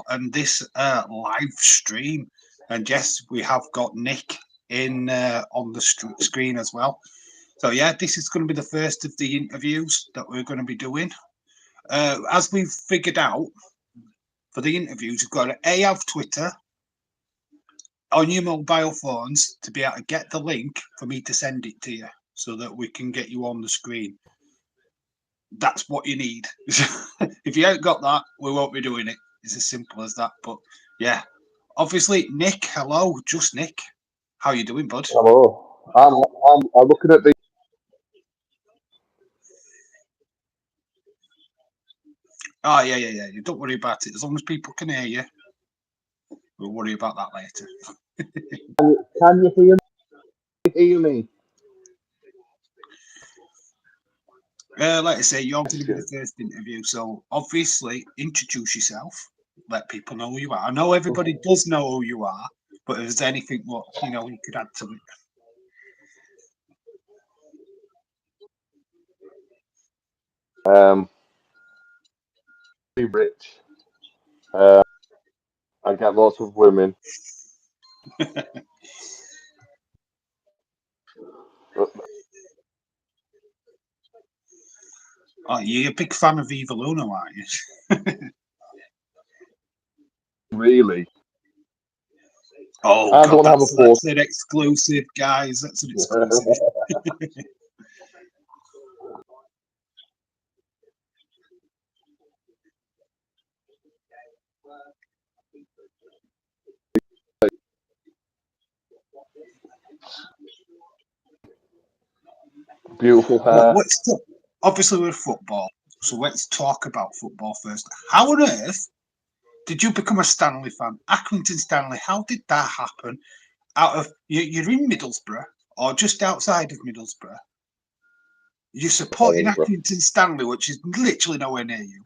and this live stream. And yes, we have got Nick in on the screen as well. So yeah, this is going to be the first of the interviews that we're going to be doing. As we've figured out for the interviews, you've got to A, have Twitter on your mobile phones to be able to get the link for me to send it to you so that we can get you on the screen. That's what you need. If you ain't got that, we won't be doing it. It's as simple as that. But yeah, obviously, Nick, hello, just Nick. How you doing, bud? Hello. I'm looking at the. Oh, yeah. You don't worry about it. As long as people can hear you, we'll worry about that later. Can you hear me? Like I say, you're going to be Question. the first interview, so obviously introduce yourself. Let people know who you are. I know everybody does know who you are, but if there's anything what you could add to it. Um, be rich. Uh, I get lots of women. Oh, you're a big fan of Eva Luna, aren't you? Really, Oh I God, don't have a photo. that's an exclusive, guys. That's an exclusive. Beautiful Well, hair. obviously we're football, so let's talk about football first. How on earth did you become a Stanley fan? Accrington Stanley. How did that happen? Out of you're in Middlesbrough or just outside of Middlesbrough. You're supporting Middlesbrough. Accrington Stanley, which is literally nowhere near you.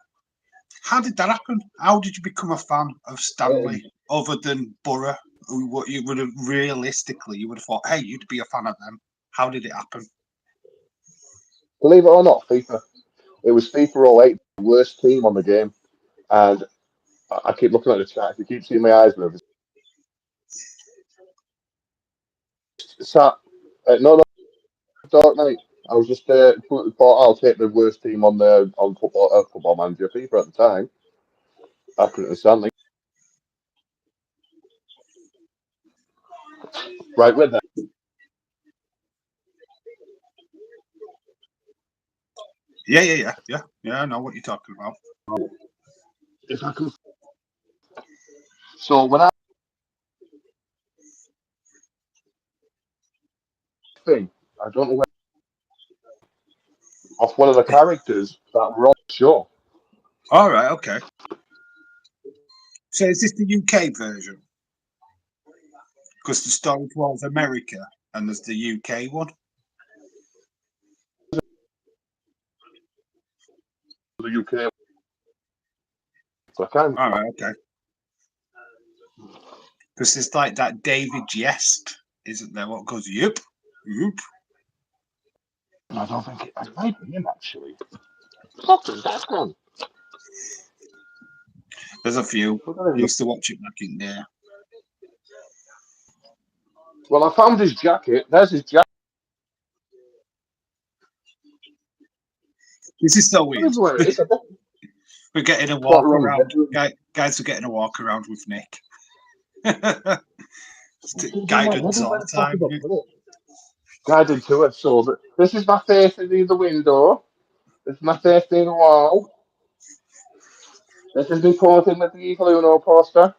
How did that happen? How did you become a fan of Stanley other than Borough? What you would have realistically, you would have thought, hey, you'd be a fan of them. How did it happen? Believe it or not, FIFA. It was FIFA 08, the worst team on the game, and I keep looking at the chat. If you keep seeing my eyes move, sat. No, Dark Knight. I was just thought I'll take the worst team on the on football manager FIFA at the time. Accrington Stanley. Right with that. Yeah. I know what you're talking about. If I could. So when I think, I don't know where, off one of the characters that were on the show. All right, okay. So is this the UK version? Because the story was America and there's the UK one. The UK. So I can't. All right, okay. Because there's like that David Jest, isn't there? What goes, yep. I don't think it might be him actually. What is that one? There's a few. I don't I even know. used to watch it back in there. Well, I found his jacket. There's his jacket. This is so I don't weird. even know where it is. We're getting a Got walk around the around. bedroom. Guys are getting a walk around with Nick. I'm thinking like, Guidance where all the the fuck time. did I put it? Guided to it. So this is my face in the window. This is my face in the wall. This is me posing with the Evil Uno poster.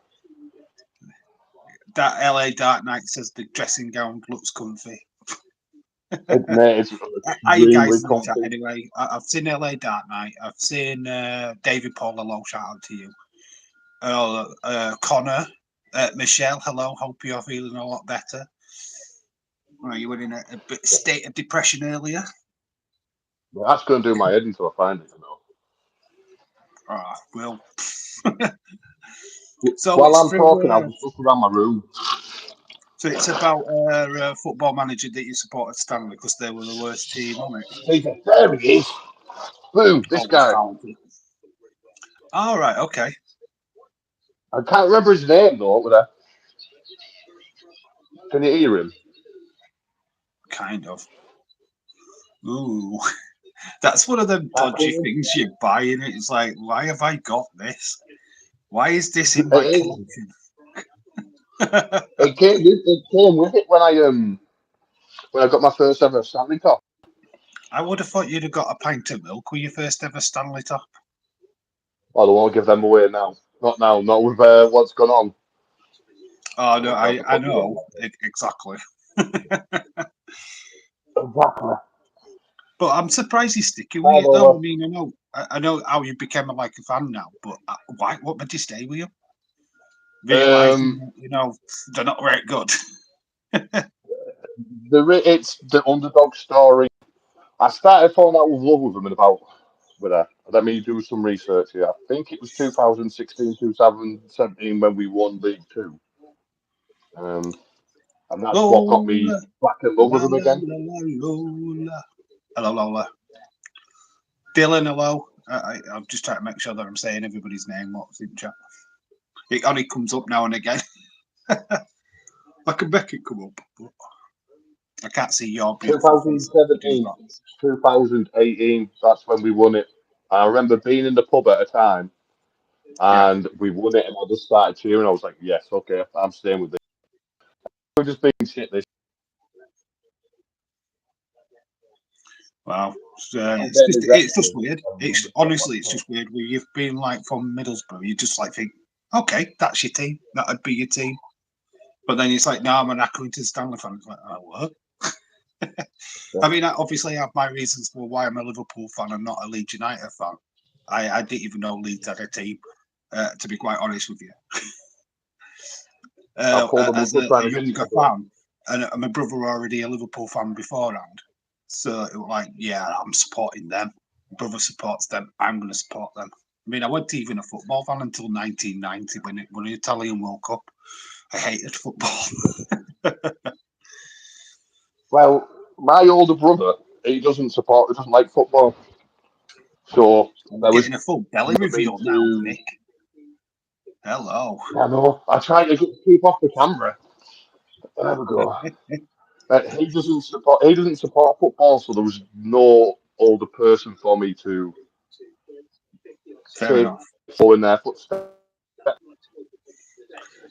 That LA Dark Knight says the dressing gown looks comfy. Mate, it's How you extremely guys in the chat comfy. anyway? I've seen LA Dark Knight. I've seen David Paul. Hello, shout out to you. Connor, Michelle. Hello. Hope you're feeling a lot better. You were in a bit state of depression earlier. But that's going to do my head until I find it, you know. Well. So While it's I'm talking, I'll through. just look around my room. So it's about a football manager that you supported Stanley because they were the worst team on it. There he is. Boom, this Oh, we guy. found it. All right. Okay. I can't remember his name though. But can you hear him? Kind of. Ooh, that's one of them I dodgy think things you buy in it. It's like, why have I got this? Why is this in my it, collection? it came with it when I got my first ever Stanley Cup. I would have thought you'd have got a pint of milk with your first ever Stanley Top. I don't want to give them away now. Not now. Not with what's gone on. Oh no, We'll have to I put the know exactly. exactly. But I'm surprised he's sticking with Hi, it though. I Lola. mean, I know how you became like a fan now, but why? What made you stay with him? Realizing Um, that, they're not very good. it's the underdog story. I started falling out with love with them in about. Let me do some research here. I think it was 2016, 2017 when we won League Two. And that's what got me Lola, back in love la with them la again. la la Lola. Hello, Lola. Dylan, hello. I'm just trying to make sure that I'm saying everybody's name. What's in chat? It only comes up now and again. I can make it come up, but I can't see your beautiful face. You do 2017, that. 2018, that's when we won it. I remember being in the pub at a time Yeah. and we won it and I just started cheering. I was like, yes, okay, I'm staying with this. We're just being shit this. Wow. I'm getting It's just aggressive. weird. and It's understand honestly, what's it's up. just weird. Where you've been like from Middlesbrough, you just like think, okay, that's your team. That'd be your team. But then it's like, no, I'm an Accrington Stanley fan. It's like, oh, what? Yeah. I mean, obviously, I have my reasons for why I'm a Liverpool fan and not a Leeds United fan. I didn't even know Leeds had a team, to be quite honest with you. I've called them up, As we're a trying to get younger together. fan, and my brother were already a Liverpool fan beforehand. So it was like, yeah, I'm supporting them. My brother supports them. I'm going to support them. I mean, I wasn't even a football fan until 1990 when it won the Italian World Cup. I hated football. Well, my older brother, he doesn't like football. So I'm there was getting a full belly for me reveal now, to. Nick. Hello. I know. I try to keep off the camera. There we go. He doesn't support football, so there was no older person for me to Fair enough. follow in their footsteps.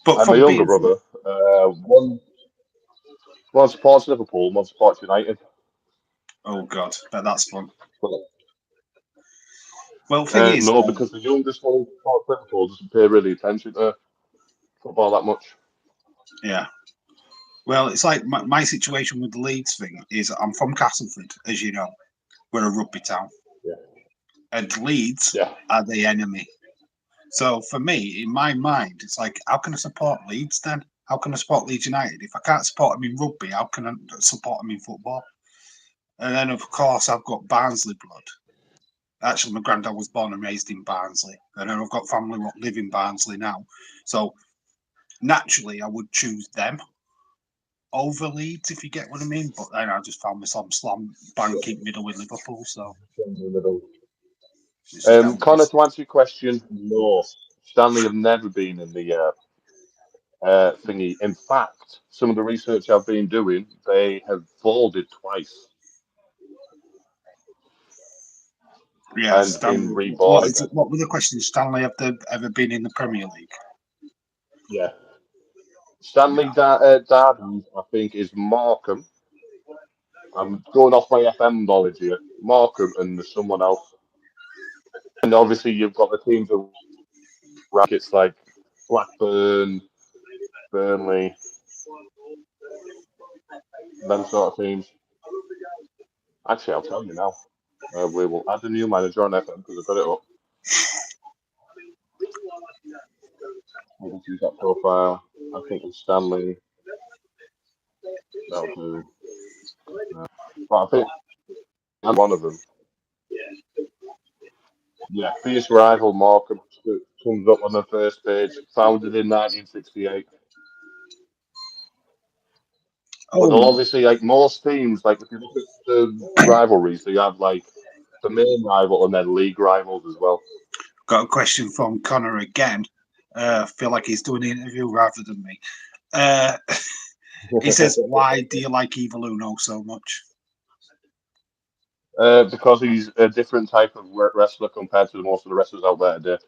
But And my from younger being brother, one supports Liverpool, one supports United. oh god, but that's fun. But, Well, thing is, no, because the youngest one who supports Liverpool doesn't pay really attention to football that much. yeah. Well, it's like my situation with the Leeds thing is I'm from Castleford, as you know. We're a rugby town, Yeah, and Leeds yeah. are the enemy. So for me, in my mind, it's like, how can I support Leeds then? How can I support Leeds United? If I can't support them in rugby, how can I support them in football? And then, of course, I've got Barnsley blood. Actually, my granddad was born and raised in Barnsley. And then I've got family what live in Barnsley now. So naturally, I would choose them over Leeds, if you get what I mean. But then I just found myself slam bang keep middle with Liverpool. So it's just how it Connor, is. to answer your question, no. Stanley have never been in the thingy. In fact, some of the research I've been doing, they have folded twice Yeah, and been Stanley. reborn again. What were the questions? Stanley have they ever been in the Premier League? Yeah. Stanley Yeah. Derby, I think, is Markham. I'm going off my FM knowledge here. Markham and there's someone else. And obviously, you've got the teams of rackets like Blackburn, Burnley, them sort of teams. Actually, I'll tell you now. We will add a new manager on FM because I've got it up. We'll use that profile. I think it's Stanley. That'll do. But I think I'm one of them. Yeah, fierce rival Markham comes up on the first page. Founded in 1968. But Oh, obviously, like most teams, like if you look at the rivalries, they have like the main rival and then league rivals as well. got a question from Connor again. feel like he's doing the interview rather than me. He says, "Why do you like Evil Uno so much?" Because he's a different type of wrestler compared to most of the wrestlers out there today.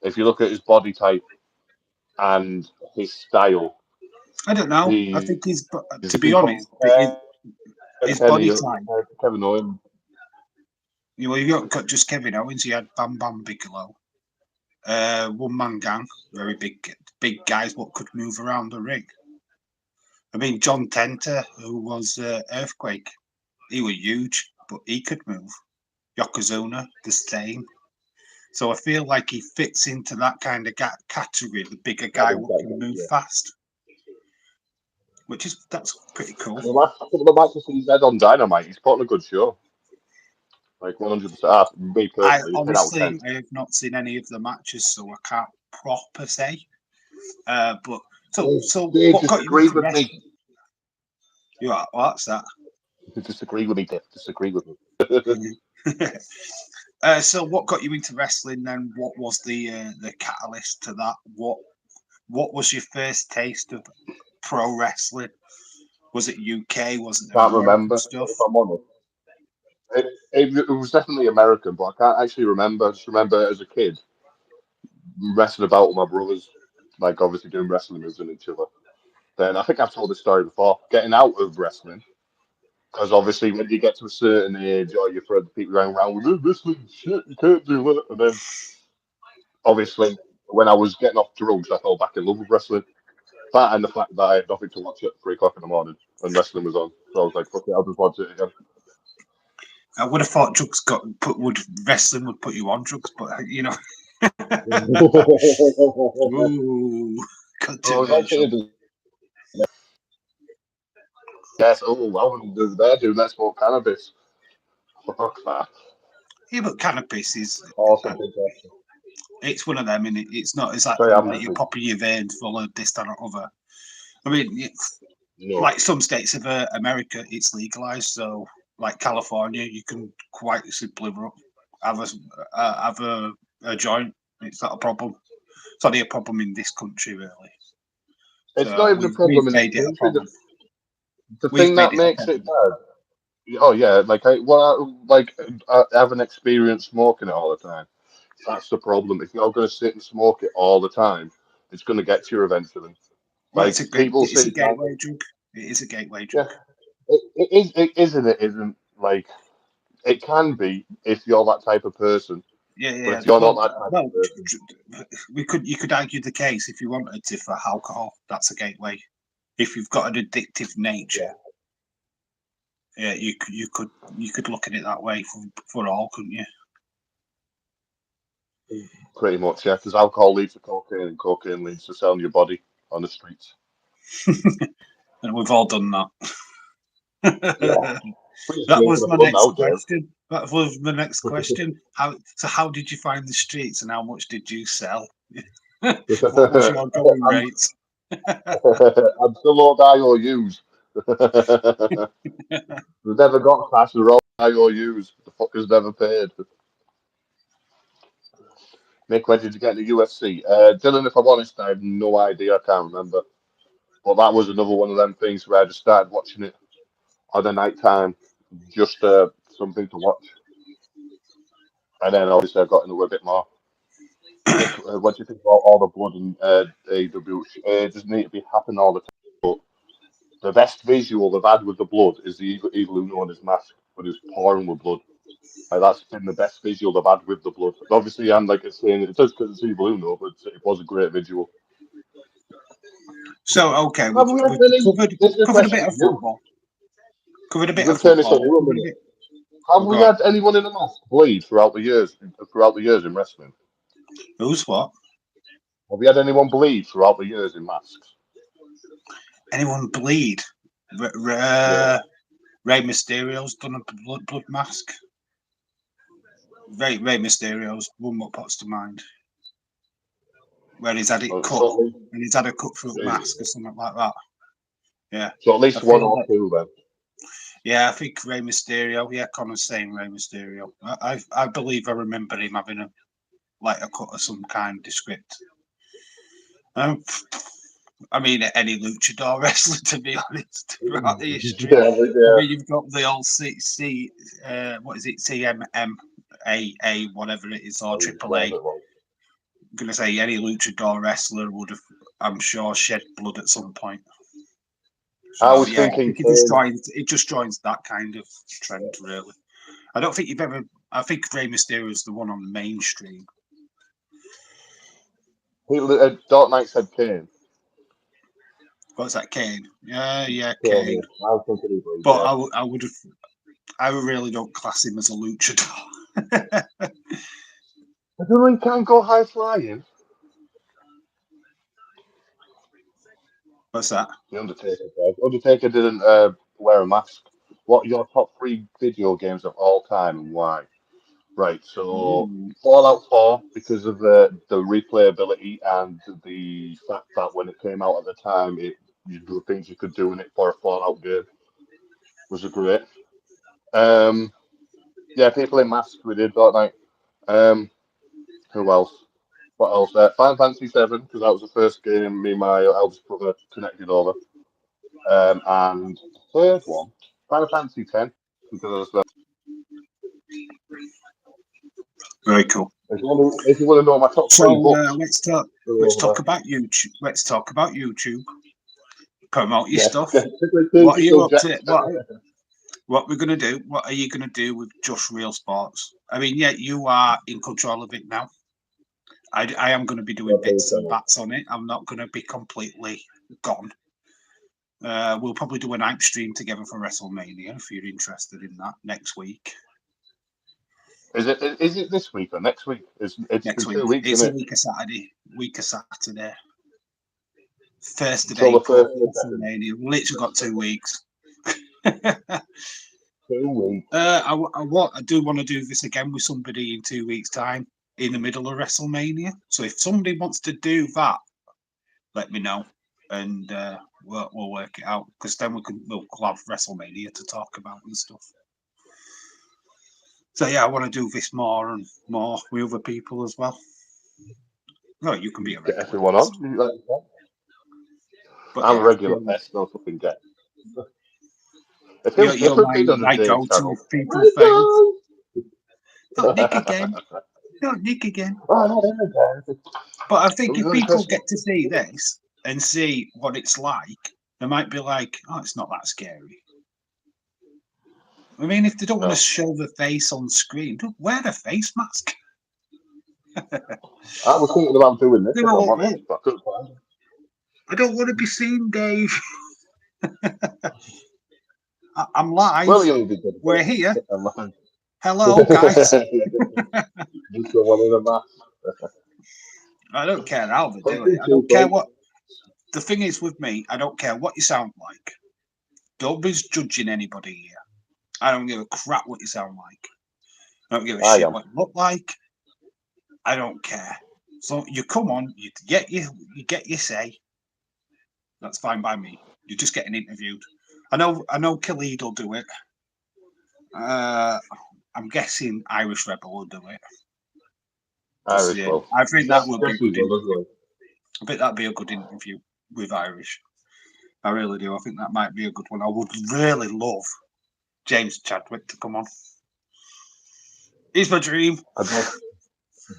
If you look at his body type and his style, I don't know. I he's think he's, to be he honest, compared his Kenny body type. Kevin Owens. You've got just Kevin Owens. You had Bam Bam Bigelow, one man gang, very big guys, what could move around the ring. I mean, John Tenta, who was Earthquake, he was huge, but he could move. Yokozuna, the same. So I feel like he fits into that kind of category, the bigger guy who can move fast, that's pretty cool. I think the match he's had on Dynamite, he's putting a good show. Like 100%. Me personally, 10 out of 10. I have not seen any of the matches, so I can't proper say. But what got you into wrestling? You are, what's that? Disagree with me, Dick. Disagree with me. So what got you into wrestling then? What was the catalyst to that? What was your first taste of pro wrestling? Was it UK? Was it Can't American remember stuff? if I'm honest. It was definitely American, but I can't actually remember. I just remember as a kid wrestling about with my brothers, like obviously doing wrestling moves on each other. Then I think I've told this story before. Getting out of wrestling, because obviously when you get to a certain age, or you throw the people going around with wrestling shit, you can't do that. And then obviously when I was getting off drugs, I fell back in love with wrestling. That and the fact that I had nothing to watch at 3 o'clock in the morning when wrestling was on. So I was like, fuck it, I'll just watch it again. I would have thought wrestling would put you on drugs, but you know. Ooh, controversial. Yes, oh, well, they're doing that smoke cannabis. Fuck that. Yeah, but cannabis is Awesome. it's one of them, and it's not as like Sorry, I'm you're popping your veins full of this, that, or other. I mean, no. like some states of America, it's legalized. So, like California, you can quite simply have a joint. It's not a problem. It's only a problem in this country, really. It's not even a problem in this country. The thing that makes it bad. Oh yeah, like I haven't experienced smoking it all the time. That's the problem. If you're going to sit and smoke it all the time, it's going to get to you eventually. Well, Like people say, it's a gateway drug. It is a gateway drug. Yeah, it isn't. It isn't like it can be if you're that type of person. Yeah. But if you're not that type of person, you could argue the case if you wanted to for alcohol. That's a gateway. If you've got an addictive nature, yeah, you could look at it that way for all, couldn't you? Pretty much, yeah. Because alcohol leads to cocaine, and cocaine leads to selling your body on the streets. And we've all done that. Yeah. That was my next question. That was my next question. How did you find the streets, and how much did you sell? What was your going rate? I'm still all IOUs. We've never got cash. They're all IOUs. The fuckers never paid. Mick, when did you get into UFC? Dylan, if I'm honest, I have no idea. I can't remember. But that was another one of them things where I just started watching it on the night time, just something to watch. And then obviously I got into it a bit more. Nick, what do you think about all the blood in AEW? It doesn't need to be happening all the time. But the best visual they've had with the blood is the Evil Uno on his mask, but he's pouring with blood. Like, that's been the best visual they've had with the blood. Obviously, I'm like saying it does because it's Evil Uno, but it was a great visual. So okay, we've covered a bit of football. Covered a bit of football. Have we had anyone in a mask bleed throughout the years in wrestling? Who's what? Have we had anyone bleed throughout the years in masks? Anyone bleed? Rey Mysterio's done a blood mask. Rey Mysterio's one what pops to mind. Where he's had it cut, and he's had a cut throat mask or something like that. Yeah. So at least one or two then. Yeah, I think Rey Mysterio. Yeah, Connor's saying Rey Mysterio. I believe I remember him having a cut of some kind, descript. Um, I mean, any luchador wrestler, to be honest, throughout the history. Yeah, I mean, you've got the old what is it, CMMAA, whatever it is, or Triple A. I'm gonna say any luchador wrestler would have, I'm sure, shed blood at some point. So, I was I thinking think it just joins that kind of trend, really. I don't think you've ever. I think Rey Mysterio is the one on the mainstream. Dark Knight said Kane. What's that, Kane? Yeah, Kane, Kane. yeah. I was thinking he was, But yeah. I would have. I really don't class him as a luchador. I don't know, he can't go high flying. What's that? The Undertaker does. Undertaker didn't wear a mask. What are your top 3 video games of all time and why? Right, so Ooh. Fallout 4, because of the replayability and the fact that when it came out at the time, the things you could do in it for a Fallout game was great. Yeah, people in masks we did that night. Who else? What else? Final Fantasy 7, because that was the first game me and my eldest brother connected over. And the third one, Final Fantasy 10, because Very cool. if you want to know my top 3 So books, let's they're over talk there. about YouTube. Let's talk about YouTube. Promote your Yeah, stuff. change What are the you up subject. to? What we're gonna do? What are you gonna do with Just Real Sports? I mean, yeah, you are in control of it now. I am going to be doing bits and bats on it. I'm not going to be completely gone. We'll probably do an hype stream together for WrestleMania if you're interested in that next week. Is it this week or next week? It's Next in week. 2 weeks, It's isn't a it? week of Saturday. Week of Saturday. 1st of So the April, first and the second. WrestleMania. We've literally got 2 weeks. 2 weeks. I do want to do this again with somebody in 2 weeks' time in the middle of WrestleMania. So if somebody wants to do that, let me know, and we'll work it out, because then we'll have WrestleMania to talk about and stuff. So yeah, I want to do this more and more with other people as well. No, you can be a Get regular everyone guest. on. But I'm yeah, a regular pest, no fucking get. If it was you're different being on the my same go-to channel. if people fail. Not Nick again. Not Nick again. But I think if people get to see this and see what it's like, they might be like, "Oh, it's not that scary." I mean, if they don't want to show the face on screen, don't wear a face mask. I was thinking about doing this, if I'm honest, but I couldn't find it. I don't want to be seen, Dave. I'm live. Well, you only did We're here. I'm lying. Hello, guys. Just the one in a mask. I don't care how they do it. I don't care what. The thing is with me, I don't care what you sound like. Don't be judging anybody here. I don't give a crap what you sound like. I don't give a shit what you look like. I don't care. So you come on, you get your say. That's fine by me. You're just getting interviewed. I know Khalid will do it. I'm guessing Irish Rebel will do it. Irish will. I think that would be good. Will. I think that'd be a good interview with Irish. I really do. I think that might be a good one. I would really love James Chadwick to come on. He's my dream. I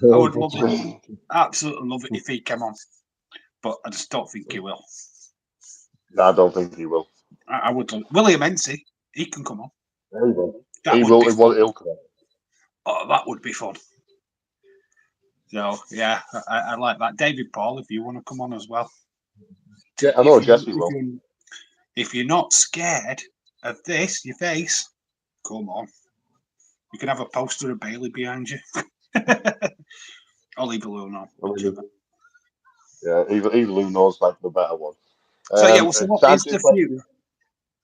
would love it. Absolutely love it if he came on. But I just don't think he will. No, I don't think he will. I would love William Ency. He can come on. He will. That He would will. be fun. He'll come on. Oh, that would be fun. So yeah, I like that. David Paul, if you want to come on as well. Yeah, I know Jesse will. If you're not scared of this, your face, come on. You can have a poster of Bailey behind you. I'll leave alone on. Yeah, even Lou knows like the better one. So yeah, so what is the feud?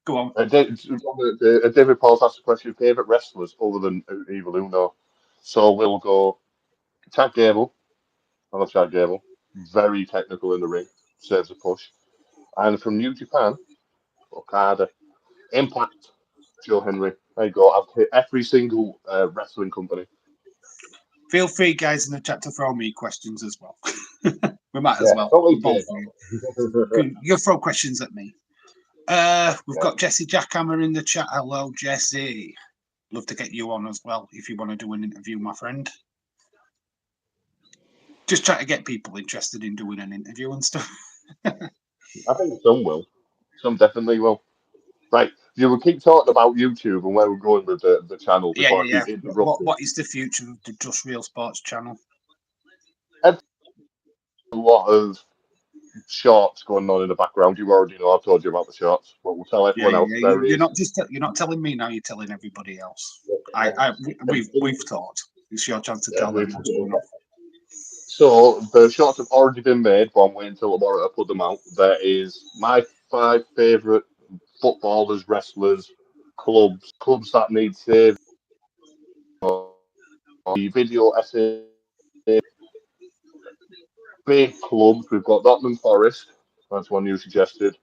Go on. David Paul's asked a question: favorite wrestlers other than Evil Uno. So we'll go Chad Gable. I love Chad Gable. Very technical in the ring. Serves a push. And from New Japan, Okada. Impact. Joe Henry. There you go. I've hit every single wrestling company. Feel free, guys, in the chat to throw me questions as well. We might as Yeah, well. totally We're both fair. you throw questions at me. We've got Jesse Jackhammer in the chat. Hello, Jesse. Love to get you on as well if you want to do an interview, my friend. Just try to get people interested in doing an interview and stuff. I think some will. Some definitely will. Right. You will keep talking about YouTube and where we're going with the channel Yeah, before I yeah, keep yeah. interrupting. What is the future of the Just Real Sports channel? A lot of shorts going on in the background. You already know I've told you about the shorts, but we'll tell Yeah, everyone else yeah. there You're is. not just you're not telling me now. You're telling everybody else. We've thought. It's your chance to tell them what's going on. So the shorts have already been made, but I'm waiting until tomorrow to put them out. There is my 5 favourite footballers, wrestlers, clubs that need saving. The video essay, big clubs. We've got Nottingham Forest. That's one you suggested.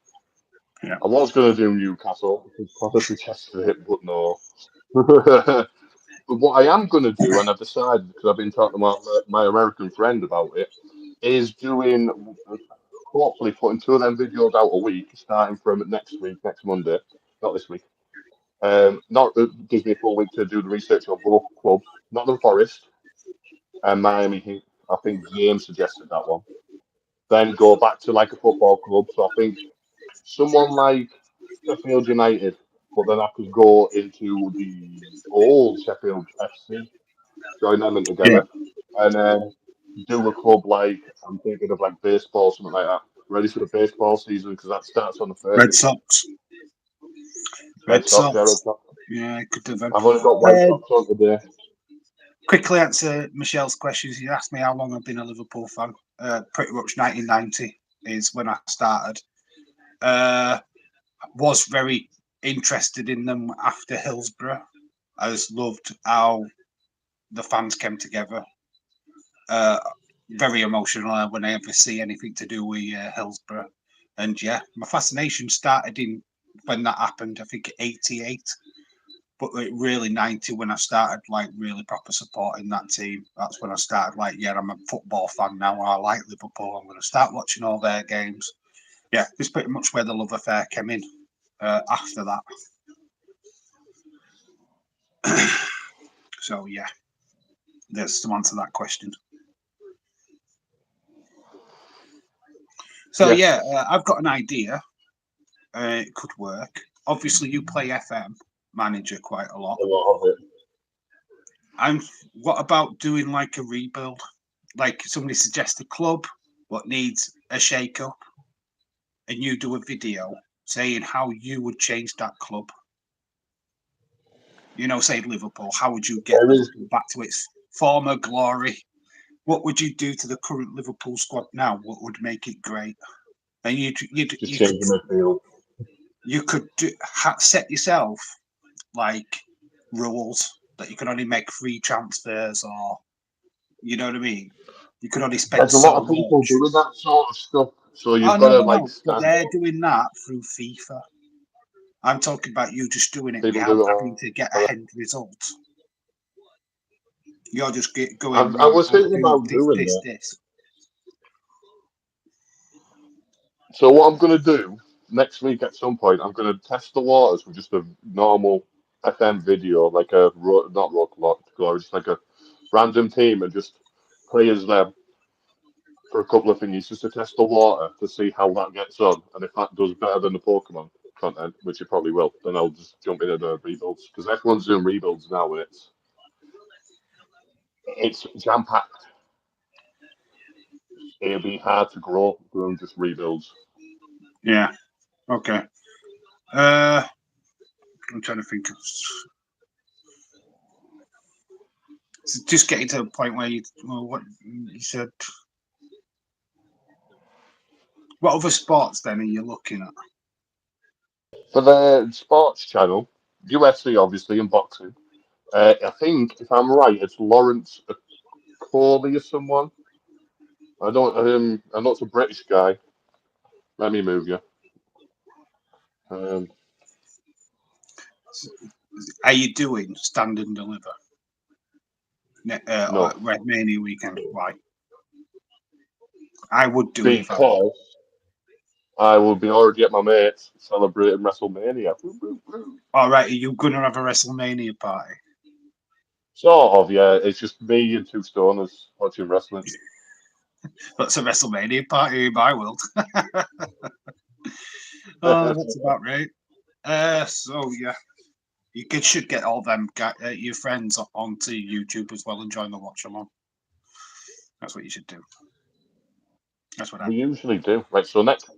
Yeah. I was going to do Newcastle because Potter suggested it, but no. But what I am going to do, and I've decided because I've been talking to my American friend about it, is doing hopefully putting 2 of them videos out a week, starting from next week, next Monday, not this week. Not it gives me a full week to do the research on both clubs, Nottingham Forest and Miami Heat. I think James suggested that one. Then go back to like a football club. So I think someone like Sheffield United, but then I could go into the old Sheffield FC, join them in Yeah. together, and then do a club like I'm thinking of like baseball, something like that. Ready for the baseball season because that starts on the Red 30th. Sox. Red Sox, yeah, Red Sox. Yeah, I could do them. I've only got White Sox on today. Quickly answer Michelle's questions. You asked me how long I've been a Liverpool fan. Pretty much 1990 is when I started. Was very interested in them after Hillsborough. I just loved how the fans came together. Very emotional when I ever see anything to do with Hillsborough. And yeah, my fascination started in when that happened. I think '88, but it really '90 when I started like really proper supporting that team. That's when I started like, yeah, I'm a football fan now. I like Liverpool. I'm going to start watching all their games. Yeah, it's pretty much where the love affair came in after that. So yeah, there's to answer that question. So yeah, I've got an idea. It could work. Obviously, you play FM manager quite a lot. A lot of it. What about doing like a rebuild? Like somebody suggests a club what needs a shake up, and you do a video saying how you would change that club. You know, say Liverpool, how would you get Liverpool back to its former glory? What would you do to the current Liverpool squad now? What would make it great? And you change the midfield. You could set yourself like rules that you can only make 3 transfers, or you know what I mean. You could only spend There's a lot so of people much. doing that sort of stuff, so Oh you've got no, to no, like no! But stand they're up. doing that through FIFA. I'm talking about you just doing it People do without it having to get a end result. You're just going I right. was I'll thinking do about this, doing this, that. this. So what I'm going to do next week at some point, I'm going to test the waters with just a normal FM video, like a not road glory, just like a random team, and just play as them for a couple of thingies, just to test the water to see how that gets on, and if that does better than the Pokemon content, which it probably will, then I'll just jump into the rebuilds because everyone's doing rebuilds now, and it's jam packed. It'll be hard to grow doing just rebuilds. Yeah. Okay. I'm trying to think of. Just getting to a point where what you said. What other sports then are you looking at? For the sports channel, UFC obviously and boxing. I think if I'm right, it's Lawrence Corley or someone. I don't. I know it's a British guy. Let me move you. Are you doing stand and deliver? No. WrestleMania weekend. Why? I would do it if I were. Because I will be already at my mates celebrating WrestleMania. All right, are you gonna have a WrestleMania party? Sort of, yeah. It's just me and two stoners watching wrestling. That's a WrestleMania party in my world. Oh, that's about right. So yeah, should get all them your friends onto YouTube as well and join the watch along. That's what you should do. That's what I. We usually do. Right, so next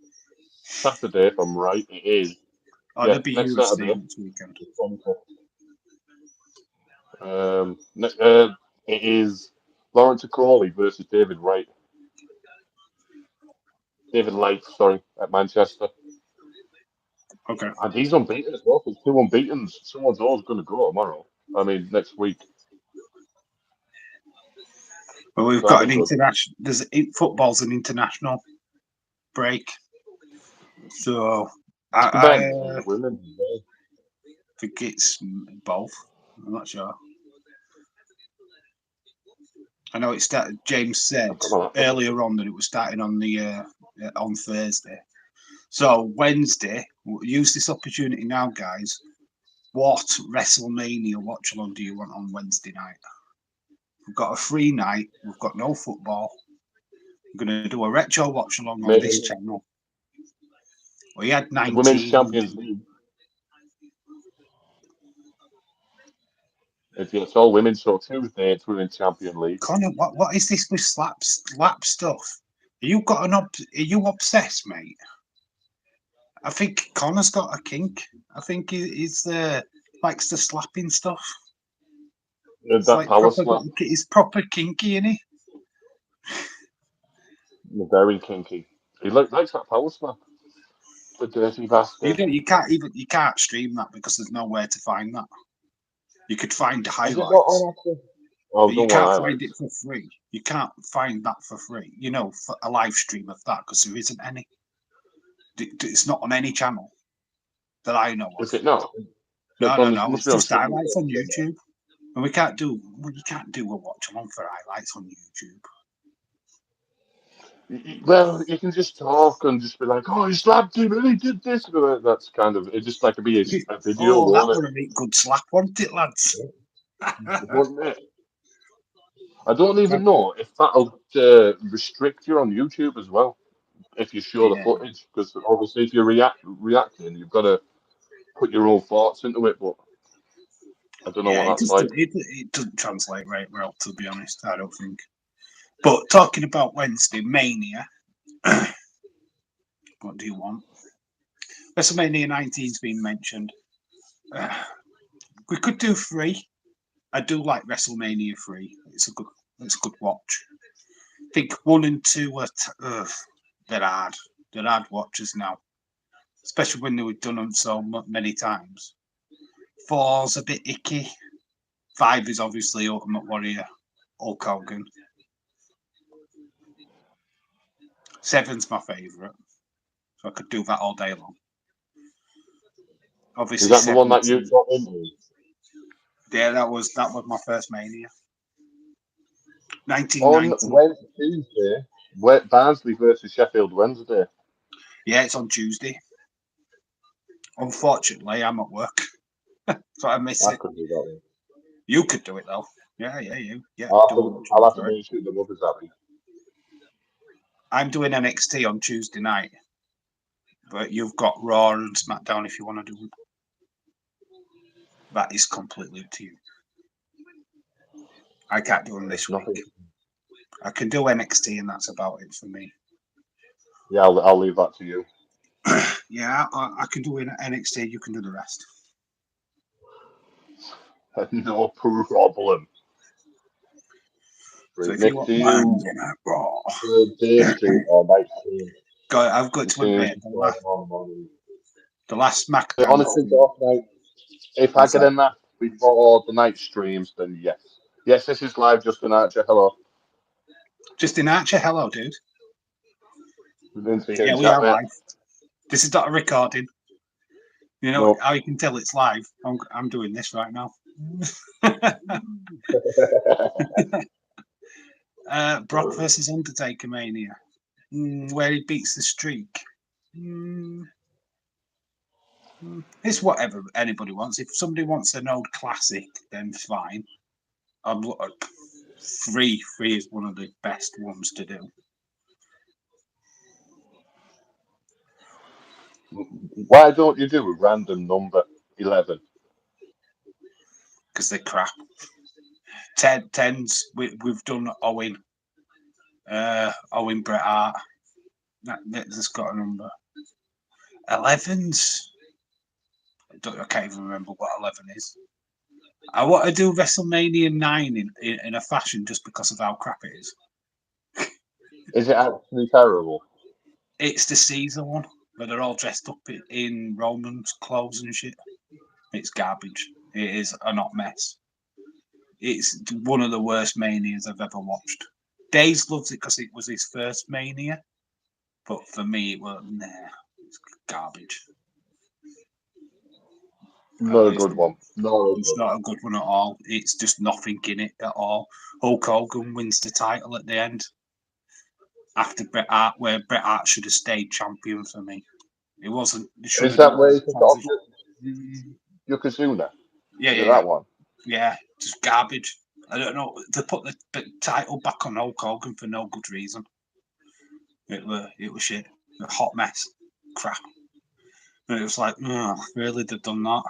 Saturday, if I'm right, it is. Oh, Yeah, there'll be next UFC Saturday. next weekend. It is Lawrence Crawley versus David Wright. David Light, sorry, at Manchester. Okay. And he's unbeaten as well. There's two unbeatens. Someone's always going to go tomorrow. I mean, next week. Well, we've got an international. Football's an international break, so I women. think it's both. I'm not sure. I know it started. James said earlier on that it was starting on the on Thursday. So Wednesday, use this opportunity now, guys. What WrestleMania watch along do you want on Wednesday night? We've got a free night. We've got no football. We're going to do a retro watch along on this channel. We had 19. Women's Champions League. It's all women, so Tuesday it's Women's Champion League. Connor, what is this with slap stuff? You are you obsessed, mate? I think Connor's got a kink. I think he's likes the slapping stuff. That like power slap. He's proper kinky, isn't he? Very kinky. He likes that power slap. The dirty bastard. You can't stream that because there's nowhere to find that. You could find the highlights. But you can't find it for free. You can't find that for free. You know, for a live stream of that because there isn't any. It's not on any channel that I know of. Is it not? No. It's just highlights on YouTube, and you can't do a watch along for highlights on YouTube. Well, you can just talk and just be like, "Oh, he slapped him and he did this." That's kind of it. Just like to be a video. Oh, that would have been a good slap, wasn't it, lads? Wasn't it? I don't even know if that'll restrict you on YouTube as well. If you show the footage, because obviously if you're reacting, you've got to put your own thoughts into it. But I don't know what that's like. It doesn't translate right well, to be honest. I don't think. But talking about Wednesday Mania, what do you want? WrestleMania 19's been mentioned. We could do 3. I do like WrestleMania 3. It's a good watch. I think 1 and 2 are they're hard. They're hard watches now, especially when we've done them so many times. 4's a bit icky. 5 is obviously Ultimate Warrior, Hulk Hogan. 7's my favourite, so I could do that all day long. Obviously, is that the one that you got into? Yeah, that was my first Mania. 1990. On Tuesday, Barnsley versus Sheffield Wednesday. Yeah, it's on Tuesday. Unfortunately, I'm at work, so I miss it. I could do that one. You could do it though. Yeah, you. Yeah, I'll have to make sure the mother's happy. I'm doing NXT on Tuesday night, but you've got Raw and SmackDown if you want to do them. That is completely up to you. I can't do them this week. I can do NXT, and that's about it for me. Yeah, I'll leave that to you. Yeah, I can do NXT. You can do the rest. No problem. So if you want Monday Night Raw, day stream or night stream. I've got to admit, the last SmackDown. Honestly, if I get in that before the night streams, then yes. Yes, this is live. Justin Archer, hello. Justin Archer, hello, dude. We are live. This is not a recording. You know how you can tell it's live? I'm doing this right now. Brock versus Undertaker Mania, where he beats the Streak. It's whatever anybody wants. If somebody wants an old classic, then fine. I'm three is one of the best ones to do. Why don't you do a random number 11? Because they're crap. 10s, we've done Owen. Owen Bret Hart. That's got a number. 11s. I can't even remember what 11 is. I want to do WrestleMania 9 in a fashion just because of how crap it is. Is it actually terrible? It's the Caesar one where they're all dressed up in Roman's clothes and shit. It's garbage. It is a hot mess. It's one of the worst Manias I've ever watched. Days loves it because it was his first Mania, but for me, it was it's garbage. Not a good one. It's not a good one at all. It's just nothing in it at all. Hulk Hogan wins the title at the end after Bret Hart, where Bret Hart should have stayed champion for me. It wasn't. Is that where you took off Yokozuna? Yeah. That one. Yeah, just garbage. I don't know. They put the title back on Hulk Hogan for no good reason. It was shit. A hot mess. Crap. And it was like, really, they've done that.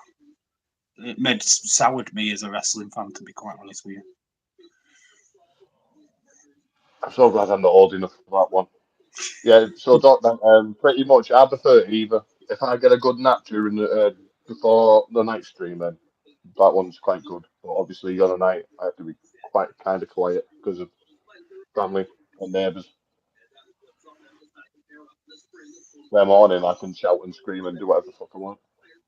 It soured me as a wrestling fan, to be quite honest with you. I'm so glad I'm not old enough for that one. Yeah, so pretty much I prefer either. If I get a good nap during before the night stream, then that one's quite good. But obviously on a night I have to be quite kind of quiet because of family and neighbours. Where morning I can shout and scream and do whatever the fuck I want,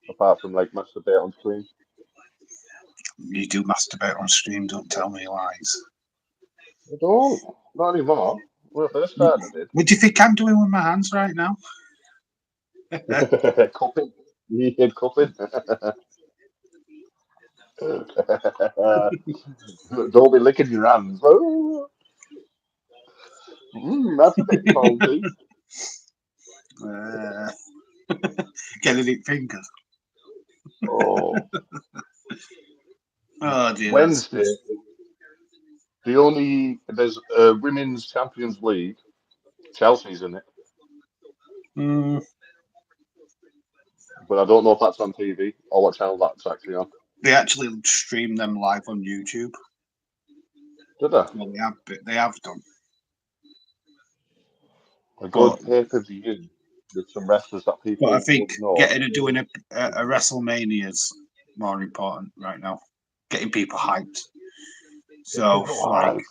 apart from like masturbate on screen. You do masturbate on stream, don't tell me lies. I don't, not anymore. When I first started, I did. What do you think I'm doing with my hands right now? Cupping. You did cupping. Don't be licking your hands. That's a bit salty. Getting it fingered. Oh. Oh dear. Wednesday. There's a Women's Champions League. Chelsea's in it. But I don't know if that's on TV or what channel that's actually on. They actually stream them live on YouTube. Did they? Well, they have done. A good pay-per-view with some wrestlers that people But I think know. doing a WrestleMania is more important right now. Getting people hyped. So like,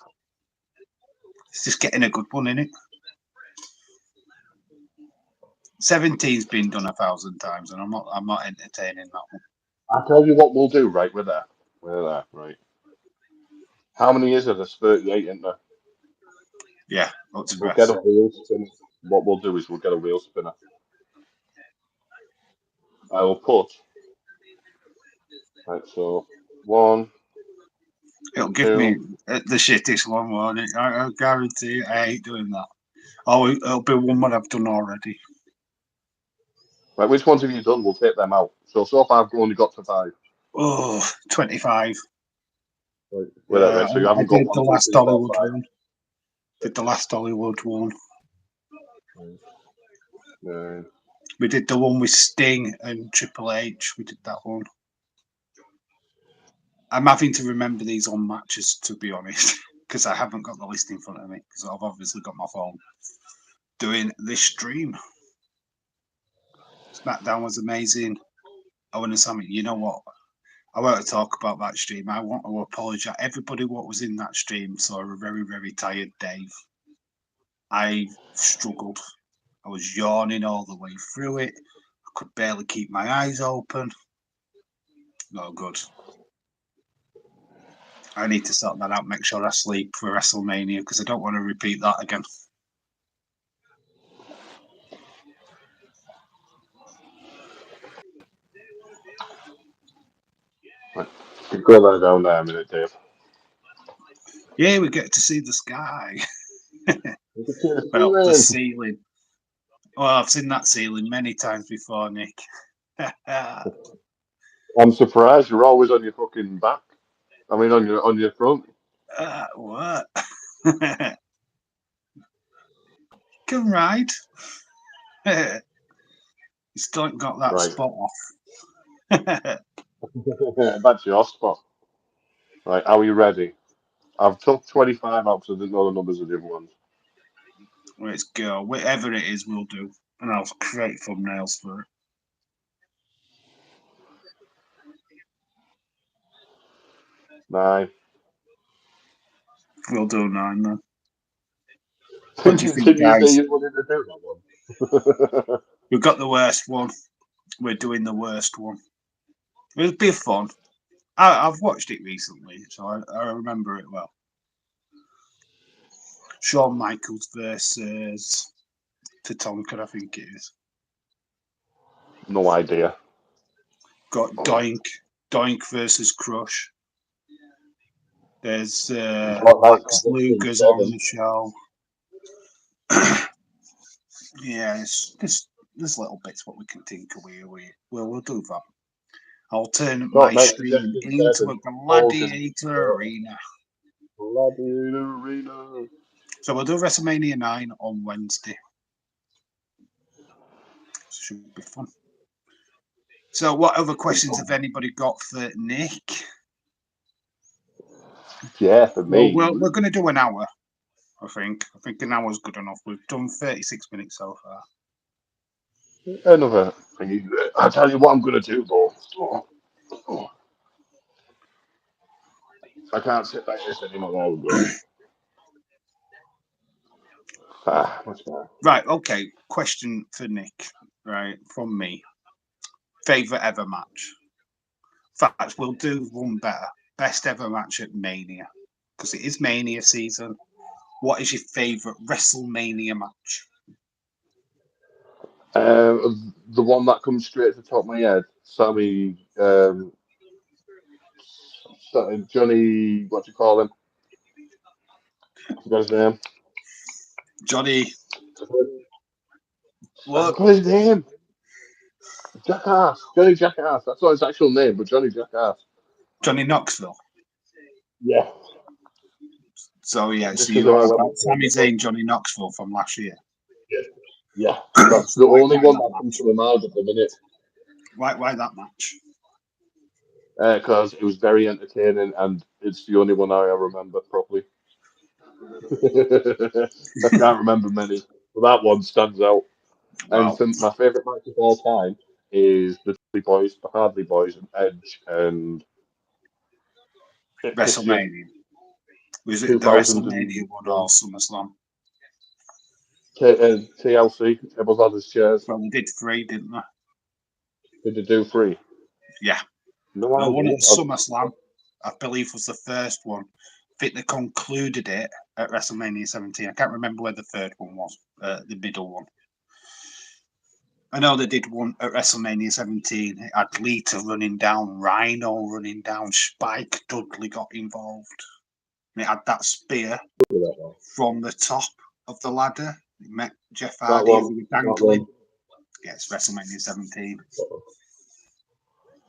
it's just getting a good one in it. 17's been done 1,000 times, and I'm not entertaining that one. I'll tell you what we'll do. Right, we're there. Right. How many is it? There's 38, isn't there? Yeah, we'll get a wheel spinner. What we'll do is we'll get a wheel spinner. I will put. Right, so 1. It'll give me the shittest one, won't it? I guarantee I hate doing that. Oh, it'll be one that I've done already. Right, which ones have you done? We'll take them out. So far I've only got to 5. Oh, 25. Right, so you haven't got the last Hollywood one. Did the last Hollywood one. Yeah. We did the one with Sting and Triple H. We did that one. I'm having to remember these on matches, to be honest, because I haven't got the list in front of me, because I've obviously got my phone doing this stream. SmackDown was amazing. Owen and Sammy, you know what? I want to talk about that stream. I want to apologise. Everybody what was in that stream saw a very, very tired Dave. I struggled. I was yawning all the way through it. I could barely keep my eyes open. No good. I need to sort that out, make sure I sleep for WrestleMania, because I don't want to repeat that again. Right. Go there down there a minute, Dave. Yeah, we get to see the sky. You can see the Well, the ceiling. ceiling. Well, I've seen that ceiling many times before, Nick. I'm surprised you're always on your fucking back. I mean, on your front. What? Can ride. You still ain't got that Right. spot off. That's your spot. Right. Are we ready? I've took 25 out because I didn't know the numbers of the other ones. Let's go. Whatever it is, we'll do. And I'll create thumbnails for it. 9. We'll do 9 then. What Did do you you think, say guys? you wanted to do that one? We've got the worst one. We're doing the worst one. It'll be fun. I've watched it recently, so I remember it well. Shawn Michaels versus Tatanka, I think it is. No idea. Got Doink versus Crush. There's Lex Luger's on the show. Yeah, there's little bits what we can tinker with. We'll do that. I'll turn my stream into a gladiator arena. Gladiator arena. So we'll do WrestleMania 9 on Wednesday. Should be fun. So, what other questions have anybody got for Nick? Yeah, for me. Well, we're going to do an hour. I think an hour's good enough. We've done 36 minutes so far. Another thing. I'll tell you what I'm going to do, though. I can't sit like this anymore. There we go. What's that? Right, okay. Question for Nick, right, from me. Favourite ever match? In fact, we'll do one better. Best ever match at Mania. Because it is Mania season. What is your favourite WrestleMania match? The one that comes straight to the top of my head. Sammy, Johnny, what do you call him? I forgot his name. Johnny. I forgot his name. Jackass. Johnny Jackass. That's not his actual name, but Johnny Jackass. Johnny Knoxville. Yeah. So yeah, Just so 'cause you're I on went about Sami Zayn, Johnny Knoxville from last year. Yeah. That's the only one that comes to my mind at the minute. Why that match? Because it was very entertaining and it's the only one I remember properly. I can't remember many, but that one stands out. And Well, my favourite match of all time is the Hardy Boys, and Edge and WrestleMania. Was it the 2000 WrestleMania one or SummerSlam? TLC, Tables, Ladders, Chairs. Well, we did 3, didn't we? Did they do 3? Yeah. No The one idea. at SummerSlam, I believe, was the first one. I think they concluded it at WrestleMania 17. I can't remember where the third one was, the middle one. I know they did one at WrestleMania 17. It had Lita running down, Rhino running down, Spike Dudley got involved. And it had that spear from the top of the ladder. It met Jeff Hardy as he was dangling. Yeah, it's WrestleMania 17.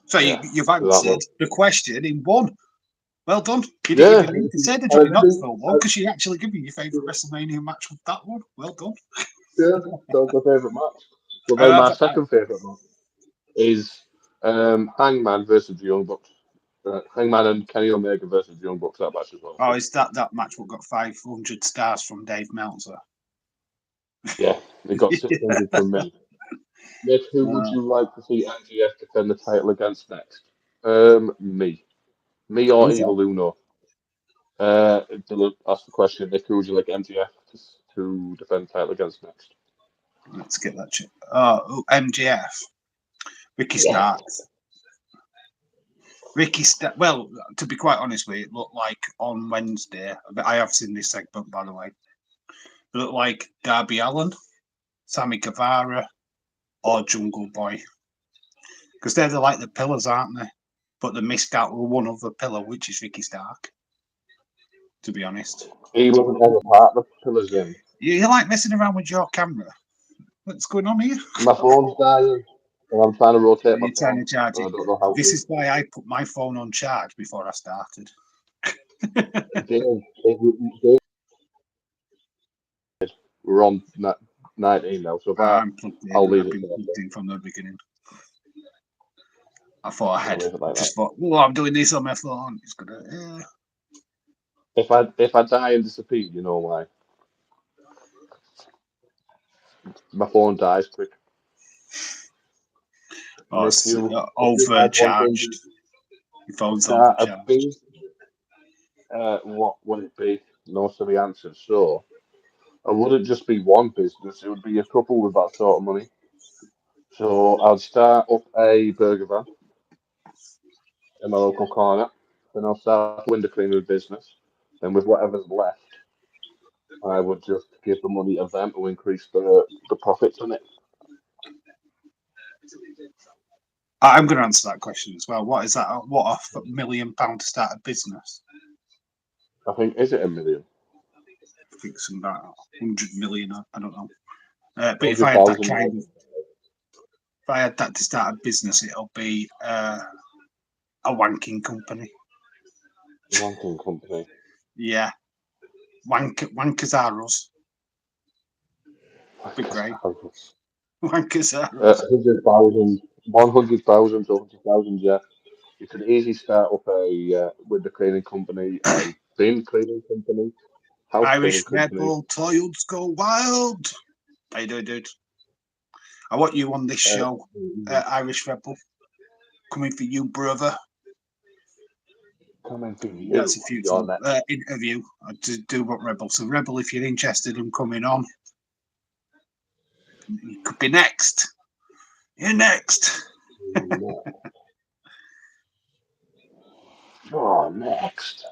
So you've answered the question in one. Well done. You didn't even need to say the Johnny Knoxville one because you actually give me your favourite WrestleMania match with that one. Well done. Yeah, that was my favourite match. But then my second favourite match is Hangman versus the Young Bucks. Hangman and Kenny Omega versus the Young Bucks, that match as well. Oh, is that match what got 500 stars from Dave Meltzer? Yeah, it got 600 from me. Nick, who would you like to see MJF defend the title against next? Me. Me or Evil Uno? That's the question. Nick, who would you like MJF to defend the title against next? Let's get that check. Oh, MJF. Ricky Starks. Well, to be quite honest with you, it looked like on Wednesday, I have seen this segment, by the way, it looked like Darby Allin, Sammy Guevara, or Jungle Boy. Because they're like the pillars, aren't they? but they missed out on one other pillar, which is Ricky Stark. To be honest, He wasn't ever part of the pillars in. you like messing around with your camera. What's going on here? My phone's dying, and I'm trying to rotate my You're trying phone. to charge And it. I don't know how This to. is why I put my phone on charge before I started. Dave, we're on 19 now, so if I'm plugged in. I'll leave I've it been there. plugged in from the beginning. I thought I I'll had. leave it like Just that. thought, oh, I'm doing this on my phone. It's gonna. If I die and disappear, you know why? My phone dies quick. Oh, And if you had 100 overcharged. Your phone's start a overcharged. big, what would it be? No silly answer. So, it wouldn't just be one business; it would be a couple with that sort of money. So, I'd start up a burger van in my local corner, then I'll start a window cleaner business. Then, with whatever's left, I would just give the money to them to increase the profits on it. I'm going to answer that question as well. What is that? What £1 million to start a business? I think is it 1 million? I think some about 100 million. I don't know. But if I had that 100,000. if I had that to start a business, it'll be a wanking company. Wanking company. Yeah, wankers are us. Be great. Wankers are us. 100,000, 100,000 to 100,000, yeah. You could easily start up a window cleaning company, a bin cleaning company, house Irish cleaning company. Rebel, Toils Go Wild. How you doing, dude? I want you on this show, Irish Rebel. Coming for you, brother. Coming for you. That's a future interview to do what Rebel. So, Rebel, if you're interested in coming on, you could be next. You're next. Oh, next.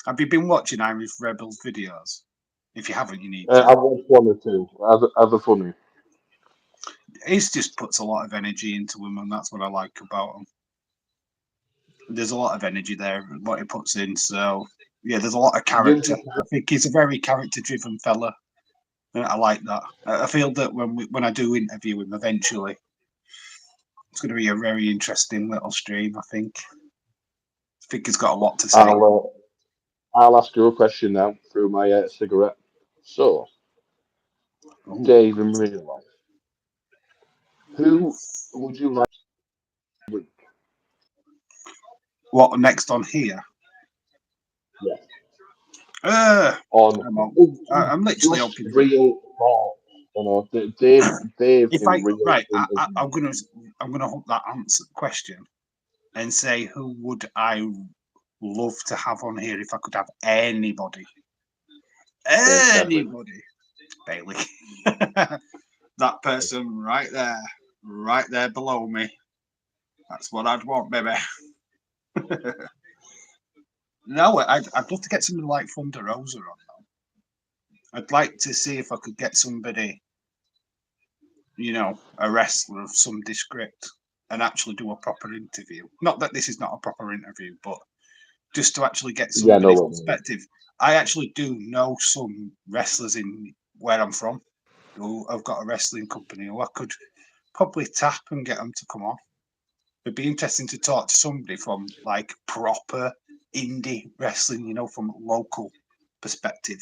Have you been watching Irish Rebel's videos? If you haven't, you need I to. watched one or two. As a funny. He just puts a lot of energy into him, and that's what I like about him. There's a lot of energy there, what he puts in. So, yeah, there's a lot of character. I think he's a very character-driven fella. I like that. I feel that when I do interview him eventually, it's going to be a very interesting little stream. I think he's got a lot to say. I'll ask you a question now through my cigarette. So, Ooh. Dave, in real life, who would you like to week? What next on here? Yeah. I'm literally just open. real talk. You know, Dave If in real. I'm gonna hook that answer question and say who would I love to have on here if I could have anybody. Anybody. Bailey. That person right there below me. That's what I'd want, baby. No, I'd love to get somebody like Thunder Rosa on though. I'd like to see if I could get somebody, a wrestler of some descript, and actually do a proper interview. Not that this is not a proper interview, but just to actually get somebody's perspective. I actually do know some wrestlers in where I'm from who have got a wrestling company who I could probably tap and get them to come on. It'd be interesting to talk to somebody from like proper indie wrestling, from a local perspective.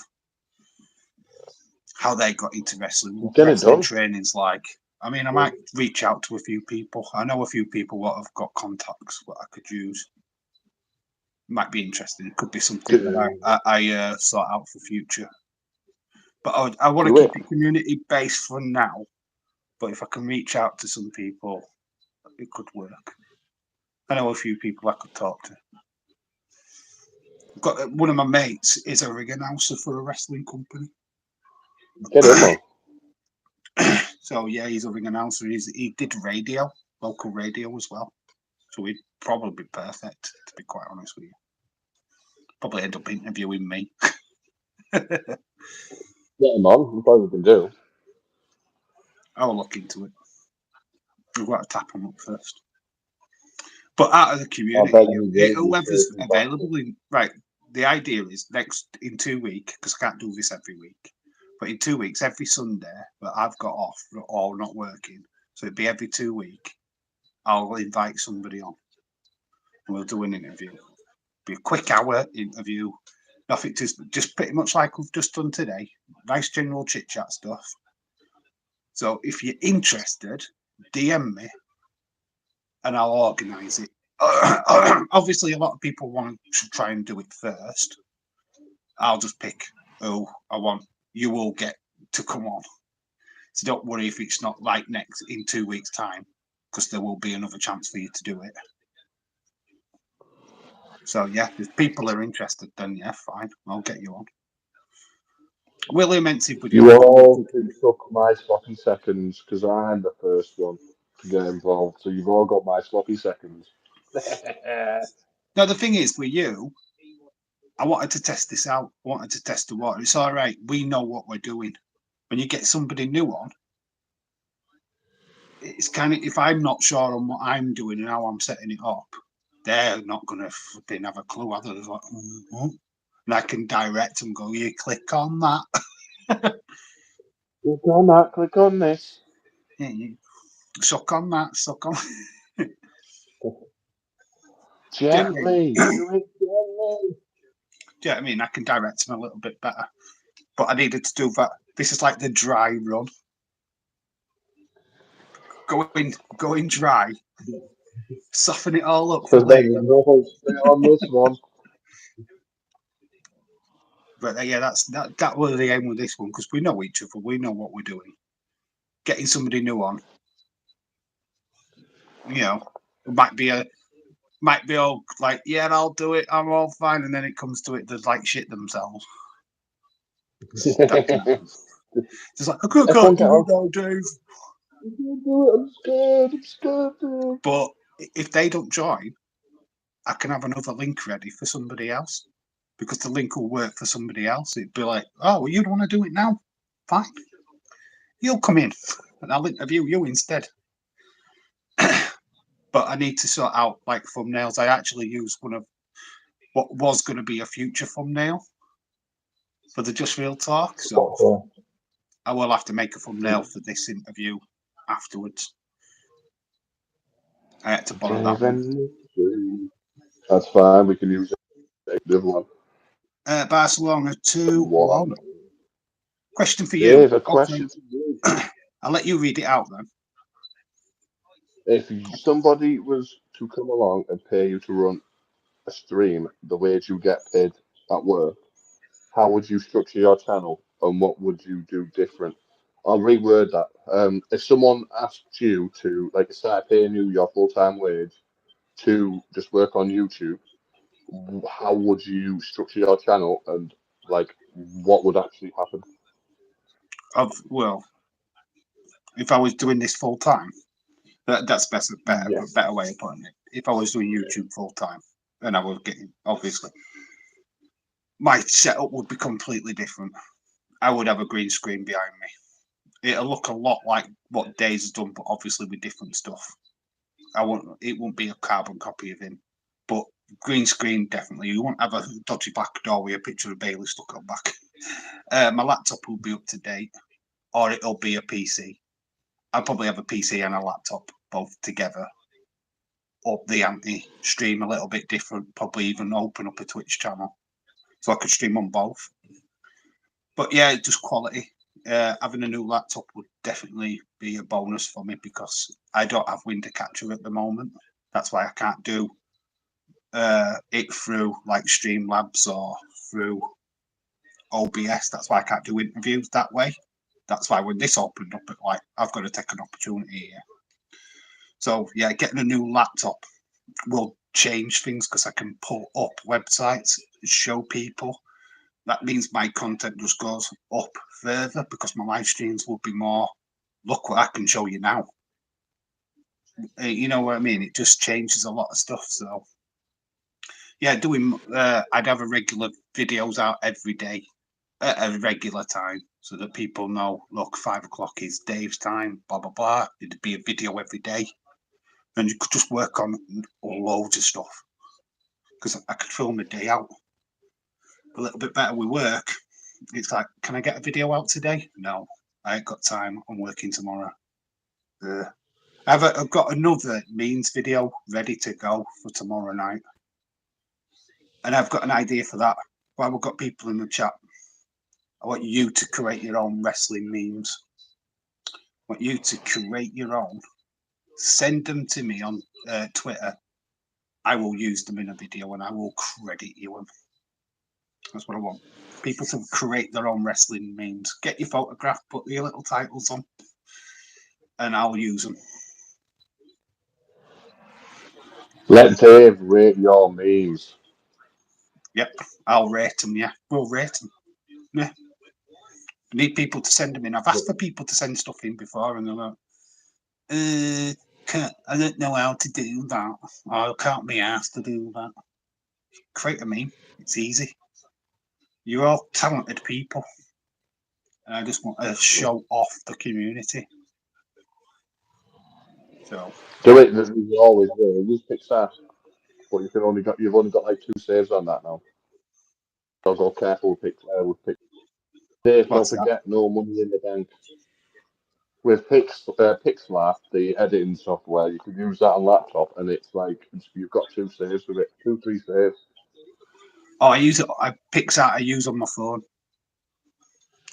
How they got into wrestling, what wrestling training's like. I mean, I might reach out to a few people. I know a few people what have got contacts what I could use. Might be interesting. It could be something that I sort out for future. But I want to keep it community based for now. But if I can reach out to some people, it could work. I know a few people I could talk to. I've got one of my mates is a ring announcer for a wrestling company. Get him on. So yeah, he's a ring announcer. He did radio, local radio as well. So he'd probably be perfect, to be quite honest with you. Probably end up interviewing me. Get him on. That's all we can do. I'll look into it. We've got to tap them up first. But out of the I community, bet you will. whoever's available in right. The idea is in 2 weeks, because I can't do this every week. But in 2 weeks, every Sunday that I've got off or not working, so it'd be every 2 weeks, I'll invite somebody on, and we'll do an interview. Be a quick hour interview. Nothing to just pretty much like we've just done today. Nice general chit chat stuff. So if you're interested, DM me and I'll organise it. Obviously, a lot of people want to try and do it first. I'll just pick who I want. You will get to come on. So don't worry if it's not like next in 2 weeks' time, because there will be another chance for you to do it. So yeah, if people are interested, then yeah, fine, I'll get you on. William Mency, would You all can suck my sloppy seconds because I'm the first one to get involved. So you've all got my sloppy seconds. No, the thing is, with you, I wanted to test this out. I wanted to test the water. It's all right. We know what we're doing. When you get somebody new on, it's kind of, if I'm not sure on what I'm doing and how I'm setting it up, they're not going to flipping have a clue. Other than like, and I can direct them. Go, you click on that. Click on that. Click on this. Yeah, you suck on that. Suck on. Gently. Do Do it gently. you know what I mean? I can direct them a little bit better. But I needed to do that. This is like the dry run. Going dry. Soften it all up for Because then later. you know straight on this one. But yeah, that was the aim with this one, because we know each other. We know what we're doing. Getting somebody new on, you know, might be all like, yeah, I'll do it. I'm all fine, and then it comes to it, they're like shit themselves. That can happen. Just like, I can't do it now, Dave. I'm scared. I'm scared, dude. But if they don't join, I can have another link ready for somebody else, because the link will work for somebody else. It'd be like, oh, well, you don't want to do it now? Fine. You'll come in and I'll interview you instead. But I need to sort out like thumbnails. I actually used one of what was going to be a future thumbnail for the Just Real Talk. So I will have to make a thumbnail for this interview afterwards. I had to borrow that one. That's fine. We can use it. The other one. Barcelona 2-1. Question for you. Dave, a question for you. I'll let you read it out then. If somebody was to come along and pay you to run a stream the wage you get paid at work, how would you structure your channel and what would you do different? I'll reword that. If someone asked you to like start paying you your full-time wage to just work on YouTube, how would you structure your channel and like what would actually happen? Well, if I was doing this full time, that's better way of putting it. If I was doing YouTube full time, and I was getting, obviously, my setup would be completely different. I would have a green screen behind me. It'll look a lot like what Dave's has done, but obviously with different stuff. It won't be a carbon copy of him, but green screen definitely. You won't have a dodgy back door with a picture of Bailey stuck on back. My laptop will be up to date, or it'll be a PC. I'll probably have a PC and a laptop both together. Up the ante, stream a little bit different, probably even open up a Twitch channel so I could stream on both. But yeah, just quality. Having a new laptop would definitely be a bonus for me, because I don't have Window Catcher at the moment. That's why I can't do it through like Streamlabs or through OBS. That's why I can't do interviews that way. That's why when this opened up, like I've got to take an opportunity here. So yeah, getting a new laptop will change things, because I can pull up websites, show people. That means my content just goes up further, because my live streams will be more, look what I can show you now. You know what I mean? It just changes a lot of stuff. So yeah, I'd have a regular videos out every day at a regular time. so that people know, look, 5 o'clock is Dave's time, blah, blah, blah. It'd be a video every day. And you could just work on loads of stuff. Because I could film a day out. A little bit better with work. It's like, can I get a video out today? No, I ain't got time. I'm working tomorrow. I've got another memes video ready to go for tomorrow night. And I've got an idea for that. While we've got people in the chat, I want you to create your own wrestling memes. I want you to create your own. Send them to me on Twitter. I will use them in a video and I will credit you them. That's what I want. People to create their own wrestling memes. Get your photograph, put your little titles on, and I'll use them. Let Dave rate your memes. Yep, I'll rate them. Yeah, we'll rate them. Yeah. I need people to send them in. I've asked for people to send stuff in before, and they're like, I don't know how to do that. I can't be asked to do that. Create a meme. It's easy. You're all talented people. And I just want to show off the community. So Do it as you always do. Use Pixar. But you've only got like 2 saves on that now. So go careful with Pixar. Dave, don't forget, no money in the bank. With Pixlr, the editing software, you can use that on laptop, and it's like you've got 2 saves with it, 2-3 saves. Oh, I use it. Pixar I use on my phone.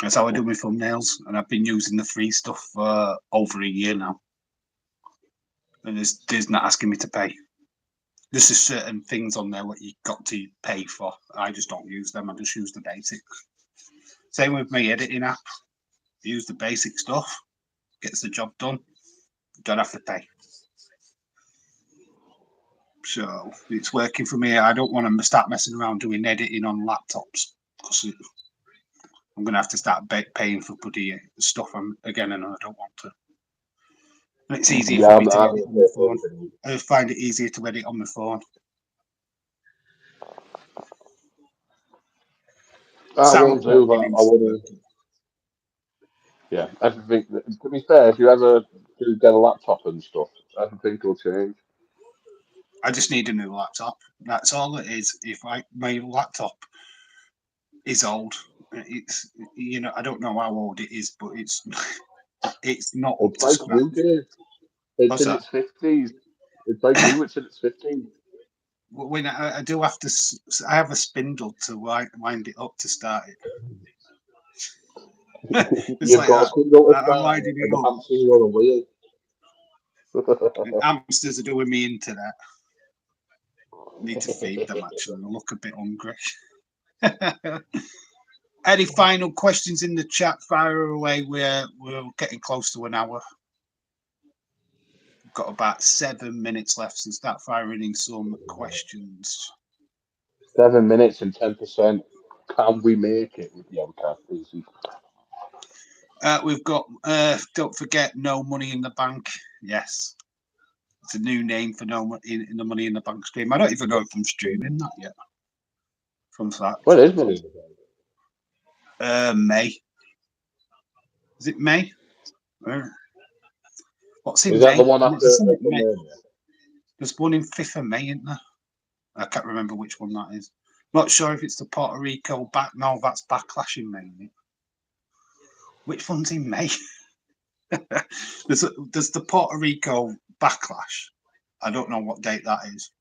That's how I do my thumbnails, and I've been using the free stuff for over a year now. And there's not asking me to pay. There's just certain things on there what you got to pay for. I just don't use them. I just use the basics. Same with my editing app. I use the basic stuff. Gets the job done. Don't have to pay. So it's working for me. I don't want to start messing around doing editing on laptops because I'm going to have to start paying for bloody stuff again, and I don't want to. And it's easier for me to edit on my phone. I find it easier to edit on my phone. I won't do that. Yeah, everything. To be fair, if you ever do get a laptop and stuff, everything will change. I just need a new laptop. That's all it is. If my laptop is old, it's I don't know how old it is, but it's not up to scratch. It's in its 50s. It's like you. It's in its 50s. When I do have to, I have a spindle to wind it up to start it. You've got a spindle to start it and the hamsters on a wheel. Hamsters are doing me into that. Need to feed them actually. They look a bit hungry. Any final questions in the chat? Fire away. We're getting close to an hour. We've got about 7 minutes left, so start firing in some questions. 7 minutes and 10%. Can we make it? Yeah, we can. Easy. We've got. Don't forget, no money in the bank. Yes, it's a new name for no money in the Money in the Bank stream. I don't even know if I'm streaming that yet. From that. What is Money in the Bank? May. Is it May? What's in May? Is that the one after May? There's one in 5th of May, isn't there? I can't remember which one that is. Not sure if it's the Puerto Rico back. No, that's Backlash in May. Which one's in May? there's the Puerto Rico Backlash. I don't know what date that is.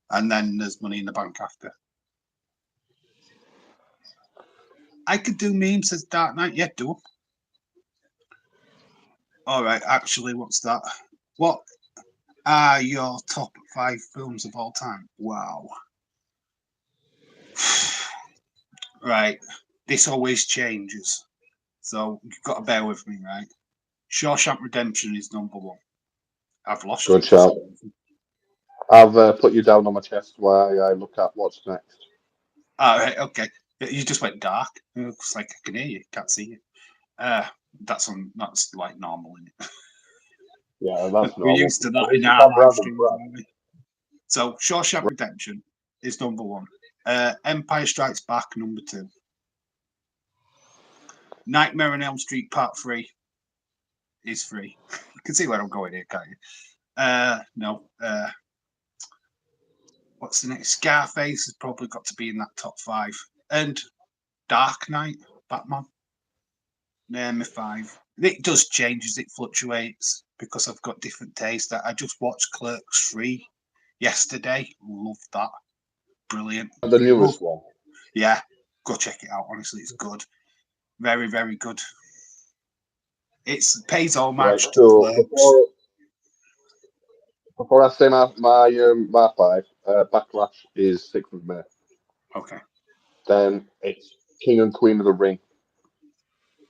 And then there's Money in the Bank after. I could do memes, says Dark Knight. Yeah, do them. All right, actually, what's that? What are your top 5 films of all time? Wow. Right. This always changes. So you've got to bear with me, right? Shawshank Redemption is number 1. I've lost Good shout. I've put you down on my chest while I look at what's next. All right, okay. You just went dark. It looks like I can hear you. Can't see you. That's like normal, isn't it? Yeah, that's normal. We're used to that in our live streams, aren't we? So Shawshank Redemption is number 1. Empire Strikes Back, number 2. Nightmare on Elm Street Part 3 is free. You can see where I'm going here, can't you? No. What's the next? Scarface has probably got to be in that top 5. And Dark Knight, Batman. Name me 5. It does change as it fluctuates because I've got different tastes. I just watched Clerks 3 yesterday. Loved that. Brilliant. The newest one. Yeah, go check it out. Honestly, it's good. Very, very good. It pays homage to So Clerks. before I say my 5, Backlash is 6th of May. Okay. Then it's King and Queen of the Ring,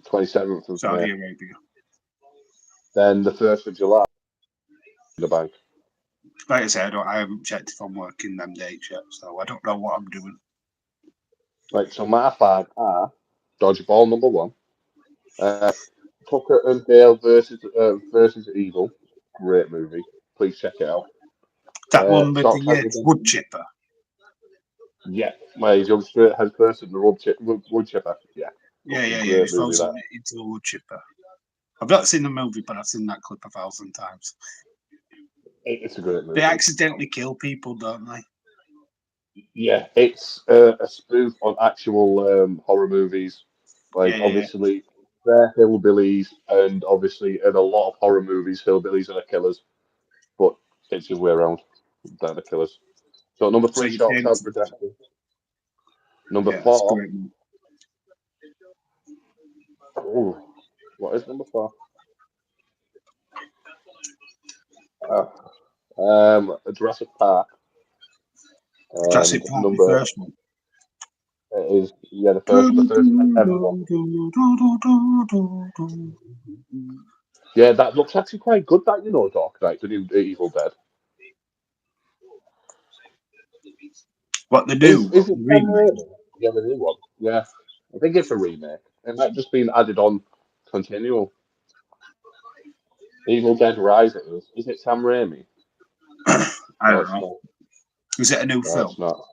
27th of Saudi May. Arabia. Then the 1st of July, in the bank. Like I said, I haven't checked if I'm working them dates yet, so I don't know what I'm doing. Right, so my 5 are Dodgeball number 1, Tucker and Dale versus Evil, great movie. Please check it out. That one with Shark the Tank wood chipper. Yeah, where he jumps straight head first in the wood chipper. Yeah, Yeah. great He movie throws that. it into the wood chipper. I've not seen the movie, but I've seen that clip 1,000 times. It's a great movie. They accidentally kill people, don't they? Yeah, it's a spoof on actual horror movies. Like, Yeah. obviously, they're hillbillies, and obviously, in a lot of horror movies, hillbillies are the killers. But it's the other way around. They're the killers. So, number So 3, you Short think? Child Redemption. Number Yeah, it's 4, great. ooh, what is number 4? Jurassic Park. Jurassic And Park, the number first one. is, yeah, the first ever one. Yeah, that looks actually quite good, that, Dark Knight, the new Evil Dead. What the Is new it Sam remake? Raimi? Yeah, the new one. Yeah, I think it's a remake. It might just been added on continual. Evil Dead Rises. Is it Sam Raimi? I No, don't it's know. not. Is it a new No, film? it's not.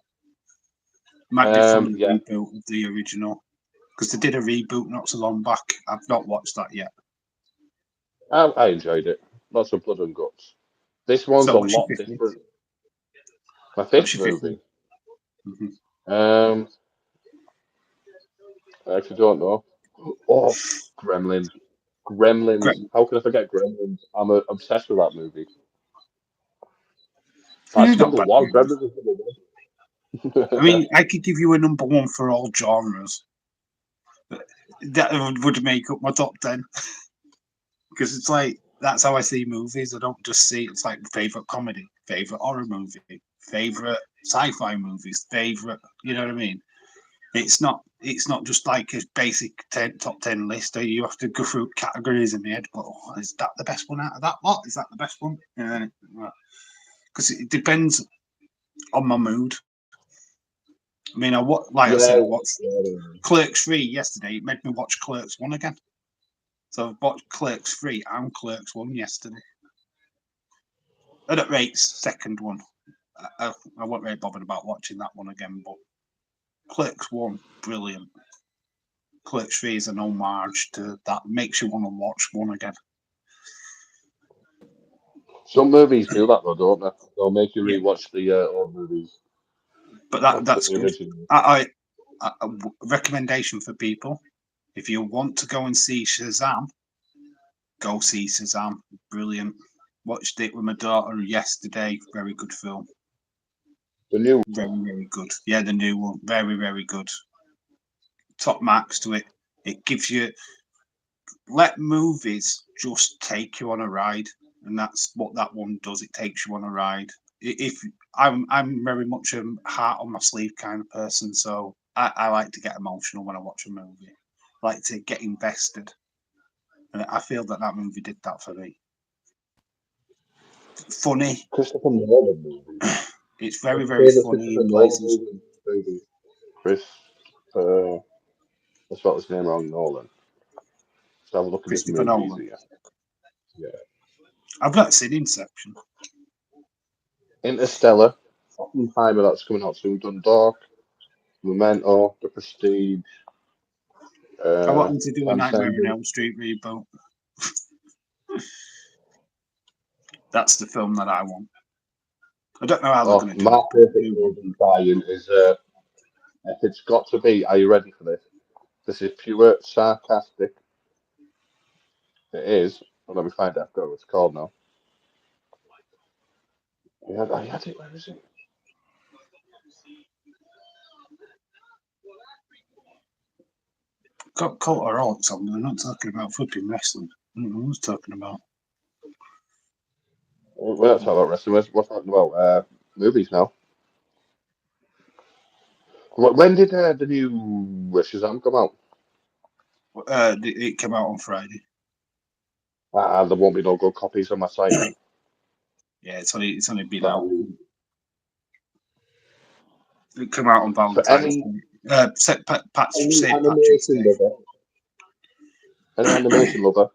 Might be from the Yeah, reboot of the original. Because they did a reboot not so long back. I've not watched that yet. I enjoyed it. Lots of blood and guts. This one's So a what's your lot 50? different. My What's fifth your 50? movie. Mm-hmm. I actually don't know. Oh, Gremlins. Gremlins. Great. How can I forget Gremlins? I'm obsessed with that movie. Yeah, That's not number bad. 1. Gremlins is number 1. I mean, I could give you a number 1 for all genres. That would make up my top 10. Because it's like, that's how I see movies. I don't just see it's like favorite comedy, favorite horror movie, favorite sci-fi movies, favorite, you know what I mean? It's not just like a basic top 10 list. You have to go through categories in the head. But is that the best one out of that lot? Is that the best one? Because it depends on my mood. I mean, like I said, I watched Clerks 3 yesterday. It made me watch Clerks 1 again. So I've watched Clerks 3 and Clerks 1 yesterday. And at rates, second one. I wasn't really bothered about watching that one again, but Clerks 1, brilliant. Clerks 3 is an homage to that. Makes you want to watch 1 again. Some movies do that though, don't they? They'll make you Yeah. rewatch the old movies. But that's the good. original. A recommendation for people: if you want to go and see Shazam, go see Shazam. Brilliant. Watched it with my daughter yesterday. Very good film. The new. Very, very good. Yeah, the new one. Very, very good. Top marks to it. It gives you. Let movies just take you on a ride, and that's what that one does. It takes you on a ride. If I'm very much a heart on my sleeve kind of person, so I like to get emotional when I watch a movie. I like to get invested, and I feel that movie did that for me. Funny. Christopher Nolan movie. It's very, very funny in places. Chris, I spelled his name wrong. Nolan. Let's have a look at his Christopher movies Nolan. here. Yeah. I've not seen Inception. Interstellar. Oppenheimer, that's coming out soon. Dundalk. Memento. The Prestige. I want them to do a Nightmare on Transcendent. Elm Street reboot. That's the film that I want. I don't know how they're going to do My it. But perfect they want movie buy-in is if it's got to be. Are you ready for this? This is pure sarcastic. It is. Well, let me find out what it's called now. I had it. Where is it? got cult or alt on. They're not talking about flipping wrestling. I don't know who's talking about. We're not talking about wrestling. We're talking about movies now. When did the new Shazam come out? It came out on Friday. There won't be no good copies on my site then. Yeah, it's only been But, out. It came out on for Valentine's any Day. St. Patrick's animation Day. lover,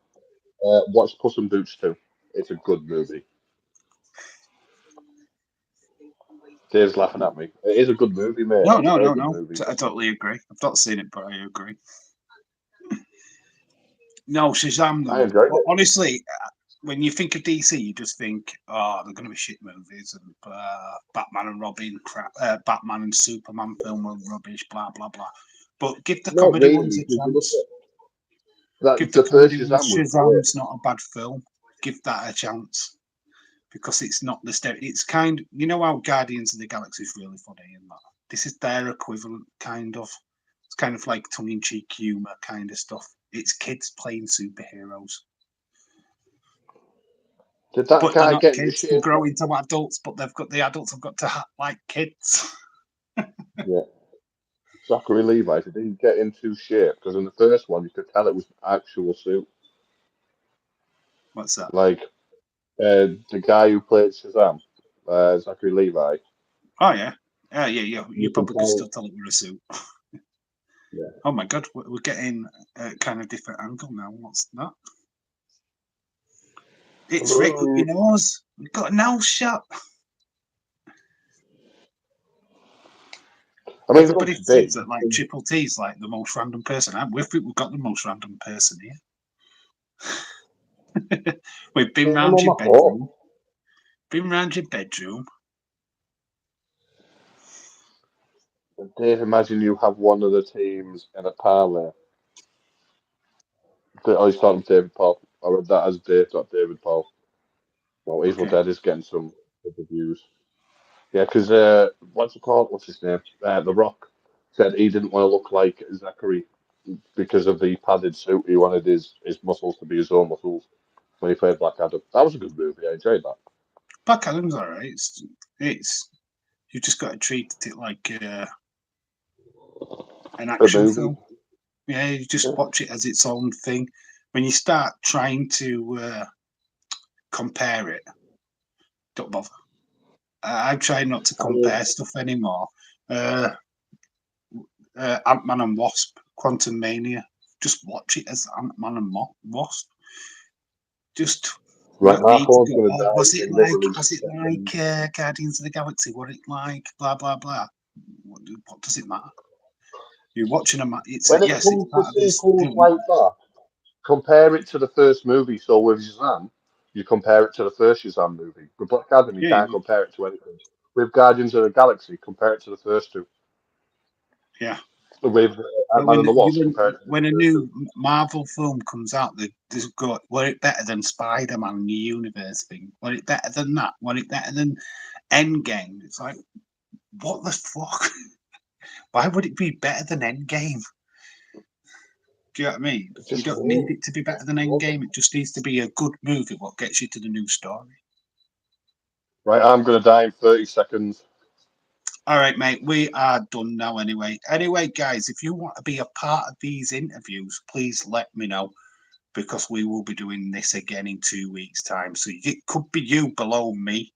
watch Puss in Boots 2. It's a good movie. Dave's laughing at me. It is a good movie, mate. No, It's a no, very no, good no. movie. I totally agree. I've not seen it, but I agree. No, Shazam I though. enjoyed But it. honestly, when you think of DC, you just think, oh, they're going to be shit movies, and Batman and Robin crap, Batman and Superman film were rubbish, blah blah blah. But give the Not comedy ones really. a If you look chance. at Give that, the the first comedy ones. Shazam was great. Shazam's not a bad film. Give that a chance because it's not the It's kind. You know how Guardians of the Galaxy is really funny, and that this is their equivalent, kind of. It's kind of like tongue-in-cheek humor kind of stuff. It's kids playing superheroes. Did that But they're guy not get into kids. They shape? grow into adults, but the adults have got to act like kids. Yeah. Zachary Levi, did he get into shape? Because in the first one, you could tell it was an actual suit. What's that? Like the guy who played Shazam, Zachary Levi. Oh yeah, yeah. You You can probably could tell. still tell it were a suit. Yeah. Oh my god, we're getting a kind of different angle now. What's that? It's Rick with your nose. We've got a nose shot. I mean, it Everybody looks big. says that like Triple T's like the most random person. We've got the most random person here. We've been I'm round on your my phone. bedroom. Been round your bedroom. Dave, imagine you have one of the teams in a parlay. Oh, he's talking to David Paul. I read that as Dave, not David Paul. Well, Evil Okay. Dead is getting some good reviews. Yeah, because what's it called? What's his name? The Rock said he didn't want to look like Zachary because of the padded suit. He wanted his muscles to be his own muscles when he played Black Adam. That was a good movie. I enjoyed that. Black Adam's alright. It's you just got to treat it like an A action movie. film. Yeah, you just Yeah. watch it as its own thing. When you start trying to compare it, don't bother. I try not to compare stuff anymore. Ant-Man and Wasp, Quantum Mania. Just watch it as Ant-Man and Wasp. Just you Right, don't my need to phone's go. going to Oh, die in literally Was it seconds. like Guardians of the Galaxy? What it like? Blah blah blah. What does it matter? You're watching a. It's When it yes, it's comes to part of this sequels thing. like that, compare it to the first movie. So with Shazam, you compare it to the first Shazam movie. With Black Adam, you Yeah, can't compare it to anything. With Guardians of the Galaxy, compare it to the first two. yeah. With But Ant-Man and the Wasp, compare it to when a the first two. new Marvel film comes out, they just go, "Were it better than Spider-Man in the universe thing? Were it better than that? Were it better than Endgame?" It's like, what the fuck? Why would it be better than Endgame? Do you know what I mean? You Just don't need it to be better than Endgame. It just needs to be a good movie. What gets you to the new story? right, I'm going to die in 30 seconds. All right, mate. We are done now. Anyway, guys, if you want to be a part of these interviews, please let me know, because we will be doing this again in 2 weeks' time. So it could be you below me,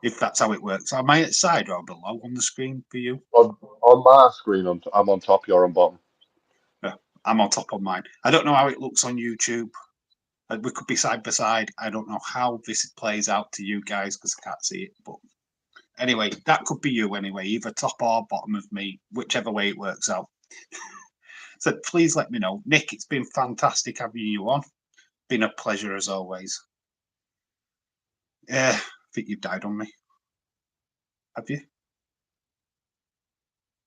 if that's how it works. Am I at side or below on the screen for you? On my screen, I'm on top, you're on bottom. Yeah, I'm on top of mine. I don't know how it looks on YouTube. We could be side by side. I don't know how this plays out to you guys because I can't see it. But anyway, that could be you anyway, either top or bottom of me, whichever way it works out. So please let me know. Nick, it's been fantastic having you on. Been a pleasure as always. I think you've died on me. Have you?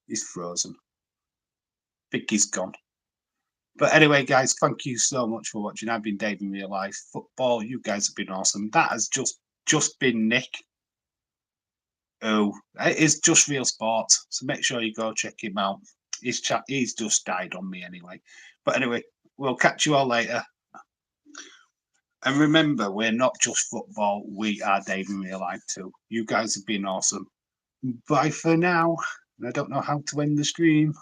He's frozen. I think he's gone. But anyway, guys, thank you so much for watching. I've been Dave in Real Life Football. You guys have been awesome. That has just been Nick. Oh, it is Just Real Sports. So make sure you go check him out. He's just died on me anyway. But anyway, we'll catch you all later. And remember, we're not just football. We are Dave in Real Life too. You guys have been awesome. Bye for now. I don't know how to end the stream.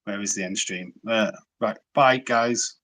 Where is the end stream? Right. Bye, guys.